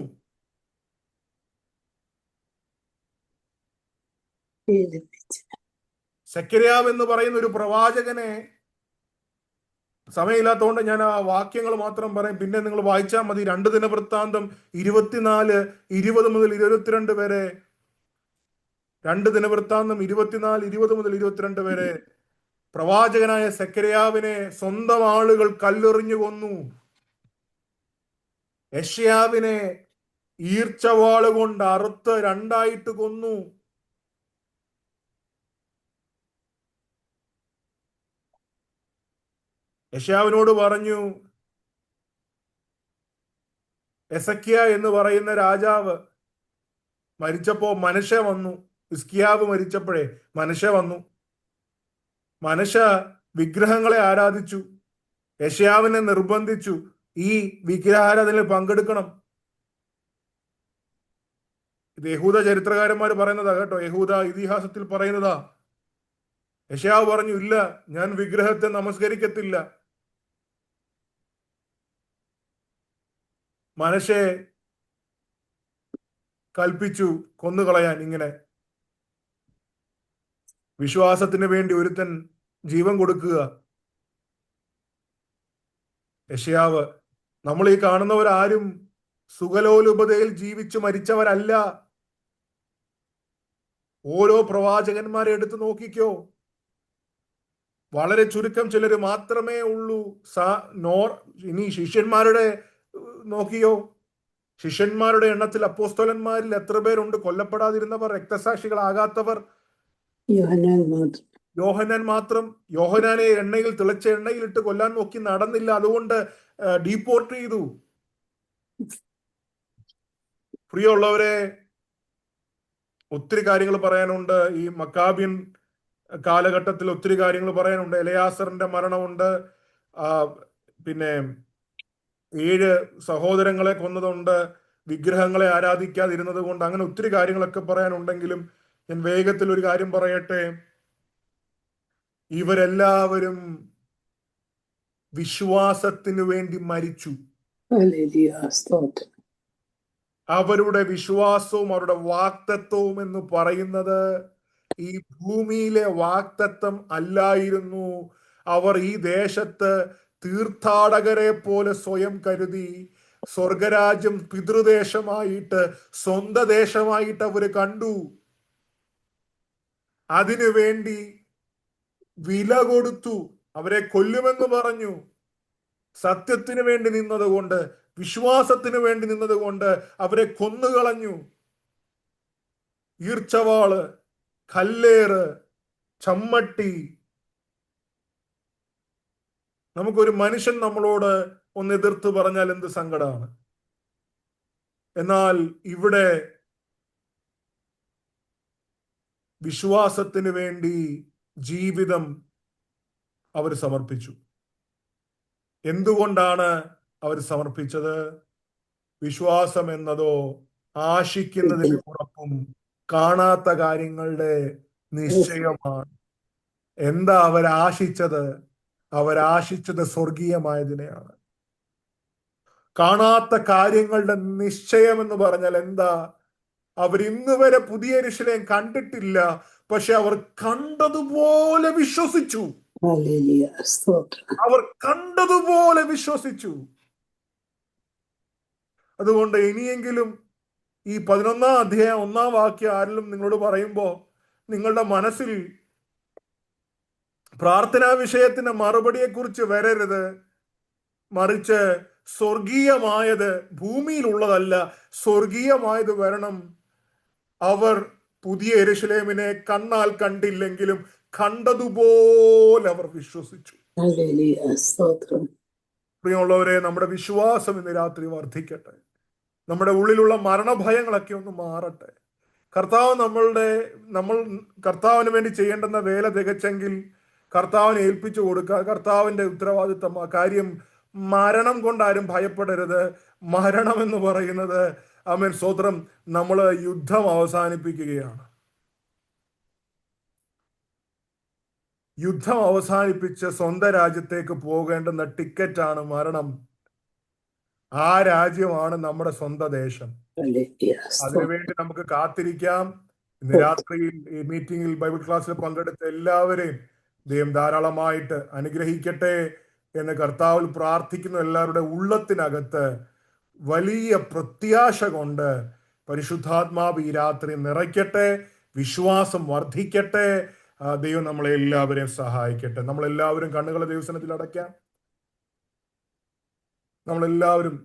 സെക്കര്യാവ് എന്ന് പറയുന്ന ഒരു പ്രവാചകനെ, സമയമില്ലാത്തതുകൊണ്ട് ഞാൻ ആ വാക്യങ്ങൾ മാത്രം പറയും, പിന്നെ നിങ്ങൾ വായിച്ചാൽ മതി. 2 ദിനവൃത്താന്തം 24:20 മുതൽ 22 വരെ. 2 ദിനവൃത്താന്തം 24:20 മുതൽ 22 വരെ. പ്രവാചകനായ സെക്കര്യാവിനെ സ്വന്തം ആളുകൾ കല്ലെറിഞ്ഞു കൊന്നു. യെശയ്യാവിനെ ഈർച്ചവാള് കൊണ്ട് അറുത്ത് 2ആയിട്ട് കൊന്നു. യെശയ്യാവിനോട് പറഞ്ഞു, എസക്കിയ എന്ന് പറയുന്ന രാജാവ് മരിച്ചപ്പോ മനശ്ശെ വന്നു. ഹിസ്കിയാവ് മരിച്ചപ്പോഴേ മനശ്ശെ വന്നു. മനശ്ശെ വിഗ്രഹങ്ങളെ ആരാധിച്ചു. യെശയ്യാവിനെ നിർബന്ധിച്ചു ഈ വിഗ്രഹാരാധനയിൽ പങ്കെടുക്കണം. ഇത് യഹൂദ ചരിത്രകാരന്മാർ പറയുന്നതാ കേട്ടോ, യഹൂദ ഇതിഹാസത്തിൽ പറയുന്നതാ. യെശയ്യാവ് പറഞ്ഞു, ഇല്ല, ഞാൻ വിഗ്രഹത്തെ നമസ്കരിക്കത്തില്ല. മനശ്ശെ കൽപ്പിച്ചു കൊന്നുകളയാൻ. ഇങ്ങനെ വിശ്വാസത്തിന് വേണ്ടി ഒരുത്തൻ ജീവൻ കൊടുക്കുക. യെശയ്യാവ്, നമ്മൾ ഈ കാണുന്നവരാരും സുഖലോലുപതയിൽ ജീവിച്ചു മരിച്ചവരല്ല. ഓരോ പ്രവാചകന്മാരെ എടുത്തു നോക്കിക്കോ. വളരെ ചുരുക്കം ചിലർ മാത്രമേ ഉള്ളൂ. ഇനി ശിഷ്യന്മാരുടെ നോക്കിയോ, ശിഷ്യന്മാരുടെ എണ്ണത്തിൽ അപ്പോസ്തലന്മാരിൽ എത്ര പേരുണ്ട് കൊല്ലപ്പെടാതിരുന്നവർ, രക്തസാക്ഷികളാകാത്തവർ? യോഹന്നാൻ മാത്രം. യോഹന്നാൻ മാത്രം. യോഹന്നാനെ എണ്ണയിൽ തിളച്ച എണ്ണയിലിട്ട് കൊല്ലാൻ നോക്കി, നടന്നില്ല, അതുകൊണ്ട് ഡീപ്പോർട്ട് ചെയ്തു. പ്രിയമുള്ളവരെ, ഒത്തിരി കാര്യങ്ങൾ പറയാനുണ്ട്. ഈ മക്കാബിയൻ കാലഘട്ടത്തിൽ ഒത്തിരി കാര്യങ്ങൾ പറയാനുണ്ട്. എലയാസറിന്റെ മരണമുണ്ട്, പിന്നെ 7 സഹോദരങ്ങളെ കൊന്നതുണ്ട്, വിഗ്രഹങ്ങളെ ആരാധിക്കാതിരുന്നത് കൊണ്ട്, അങ്ങനെ ഒത്തിരി കാര്യങ്ങളൊക്കെ പറയാനുണ്ടെങ്കിലും ഞാൻ വേഗത്തിൽ ഒരു കാര്യം പറയട്ടെ. ഇവരെല്ലാവരും വിശ്വാസത്തിനു വേണ്ടി മരിച്ചു. ഹല്ലേലൂയ, സ്തോത്രം. അവരുടെ വിശ്വാസവും അവരുടെ വാക്തത്വവും എന്ന് പറയുന്നത് ഈ ഭൂമിയിലെ വാക്തത്വം അല്ലായിരുന്നു. അവർ ഈ ദേശത്ത് തീർത്ഥാടകരെ പോലെ സ്വയം കരുതി സ്വർഗരാജ്യം പിതൃദേശമായിട്ട്, സ്വന്തം ദേശമായിട്ട് അവര് കണ്ടു. അതിനു വേണ്ടി വില കൊടുത്തു. അവരെ കൊല്ലുമെന്ന് പറഞ്ഞു. സത്യത്തിന് വേണ്ടി നിന്നതുകൊണ്ട്, വിശ്വാസത്തിന് വേണ്ടി നിന്നതുകൊണ്ട് അവരെ കൊന്നുകളഞ്ഞു. ഈർച്ചവാള്, കല്ലേറ്, ചമ്മട്ടി. നമുക്കൊരു മനുഷ്യൻ നമ്മളോട് ഒന്ന് എതിർത്ത് പറഞ്ഞാൽ എന്ത് സങ്കടമാണ്. എന്നാൽ ഇവിടെ വിശ്വാസത്തിന് വേണ്ടി ജീവിതം അവർ സമർപ്പിച്ചു. എന്തുകൊണ്ടാണ് അവർ സമർപ്പിച്ചത്? വിശ്വാസം എന്നതോ ആശിക്കുന്നതിന് ഉറപ്പും കാണാത്ത കാര്യങ്ങളുടെ നിശ്ചയമാണ്. എന്താ അവരാശിച്ചത്? അവരാശിച്ചത് സ്വർഗീയമായതിനെയാണ്. കാണാത്ത കാര്യങ്ങളുടെ നിശ്ചയം എന്ന് പറഞ്ഞാൽ എന്താ? അവർ ഇന്ന് വരെ പുതിയ യെരൂശലേം കണ്ടിട്ടില്ല, പക്ഷെ അവർ കണ്ടതുപോലെ വിശ്വസിച്ചു. ഹല്ലേലൂയ, സ്തോത്രം. അവർ കണ്ടതുപോലെ വിശ്വസിച്ചു. അതുകൊണ്ട് ഇനിയെങ്കിലും ഈ 11-ാം അധ്യായം 1-ാം വാക്യം ആരെങ്കിലും നിങ്ങളോട് പറയുമ്പോ നിങ്ങളുടെ മനസ്സിൽ പ്രാർത്ഥനാ വിഷയത്തിന്റെ മറുപടിയെ കുറിച്ച് വരരുത്. മറിച്ച് സ്വർഗീയമായത് ഭൂമിയിലുള്ളതല്ല, സ്വർഗീയമായത് വരണം. അവർ പുതിയ യെരൂശലേമിനെ കണ്ണാൽ കണ്ടില്ലെങ്കിലും കണ്ടതുപോലെ അവർ വിശ്വസിച്ചു. ഹല്ലേലൂയ, സ്തോത്രം. പ്രിയമുള്ളവരെ, നമ്മുടെ വിശ്വാസം ഇന്ന് രാത്രി വർദ്ധിക്കട്ടെ. നമ്മുടെ ഉള്ളിലുള്ള മരണഭയങ്ങളൊക്കെ ഒന്ന് മാറട്ടെ. നമ്മൾ കർത്താവിന് വേണ്ടി ചെയ്യേണ്ടുന്ന വേല തികച്ചെങ്കിൽ കർത്താവിനെ ഏൽപ്പിച്ചു കൊടുക്കുക. കർത്താവിന്റെ ഉത്തരവാദിത്തം. ആ കാര്യം മരണം കൊണ്ടാരും ഭയപ്പെടരുത്. മരണം എന്ന് പറയുന്നത്, ആമേൻ, സ്തോത്രം, നമ്മൾ യുദ്ധം അവസാനിപ്പിക്കുകയാണ്. യുദ്ധം അവസാനിപ്പിച്ച് സ്വന്തം രാജ്യത്തേക്ക് പോകേണ്ടുന്ന ടിക്കറ്റാണ് മരണം. ആ രാജ്യമാണ് നമ്മുടെ സ്വന്തം ദേശം. ഹല്ലേലൂയ, അതിനുവേണ്ടി നമുക്ക് കാത്തിരിക്കാം. ഇന്ന് രാത്രിയിൽ ഈ മീറ്റിംഗിൽ ബൈബിൾ ക്ലാസ്സിൽ പങ്കെടുത്ത എല്ലാവരെയും ദൈവം ധാരാളമായിട്ട് അനുഗ്രഹിക്കട്ടെ എന്ന് കർത്താവിൽ പ്രാർത്ഥിക്കുന്ന എല്ലാവരുടെ ഉള്ളത്തിനകത്ത് വലിയ പ്രത്യാശ കൊണ്ട് പരിശുദ്ധാത്മാവ് ഈ രാത്രി നിറയ്ക്കട്ടെ. വിശ്വാസം വർദ്ധിക്കട്ടെ. ദൈവം നമ്മളെ എല്ലാവരെയും സഹായിക്കട്ടെ. നമ്മളെല്ലാവരും കണ്ണുകളെ ദൈവസന്നിധിയിൽ അടയ്ക്കാം. നമ്മളെല്ലാവരും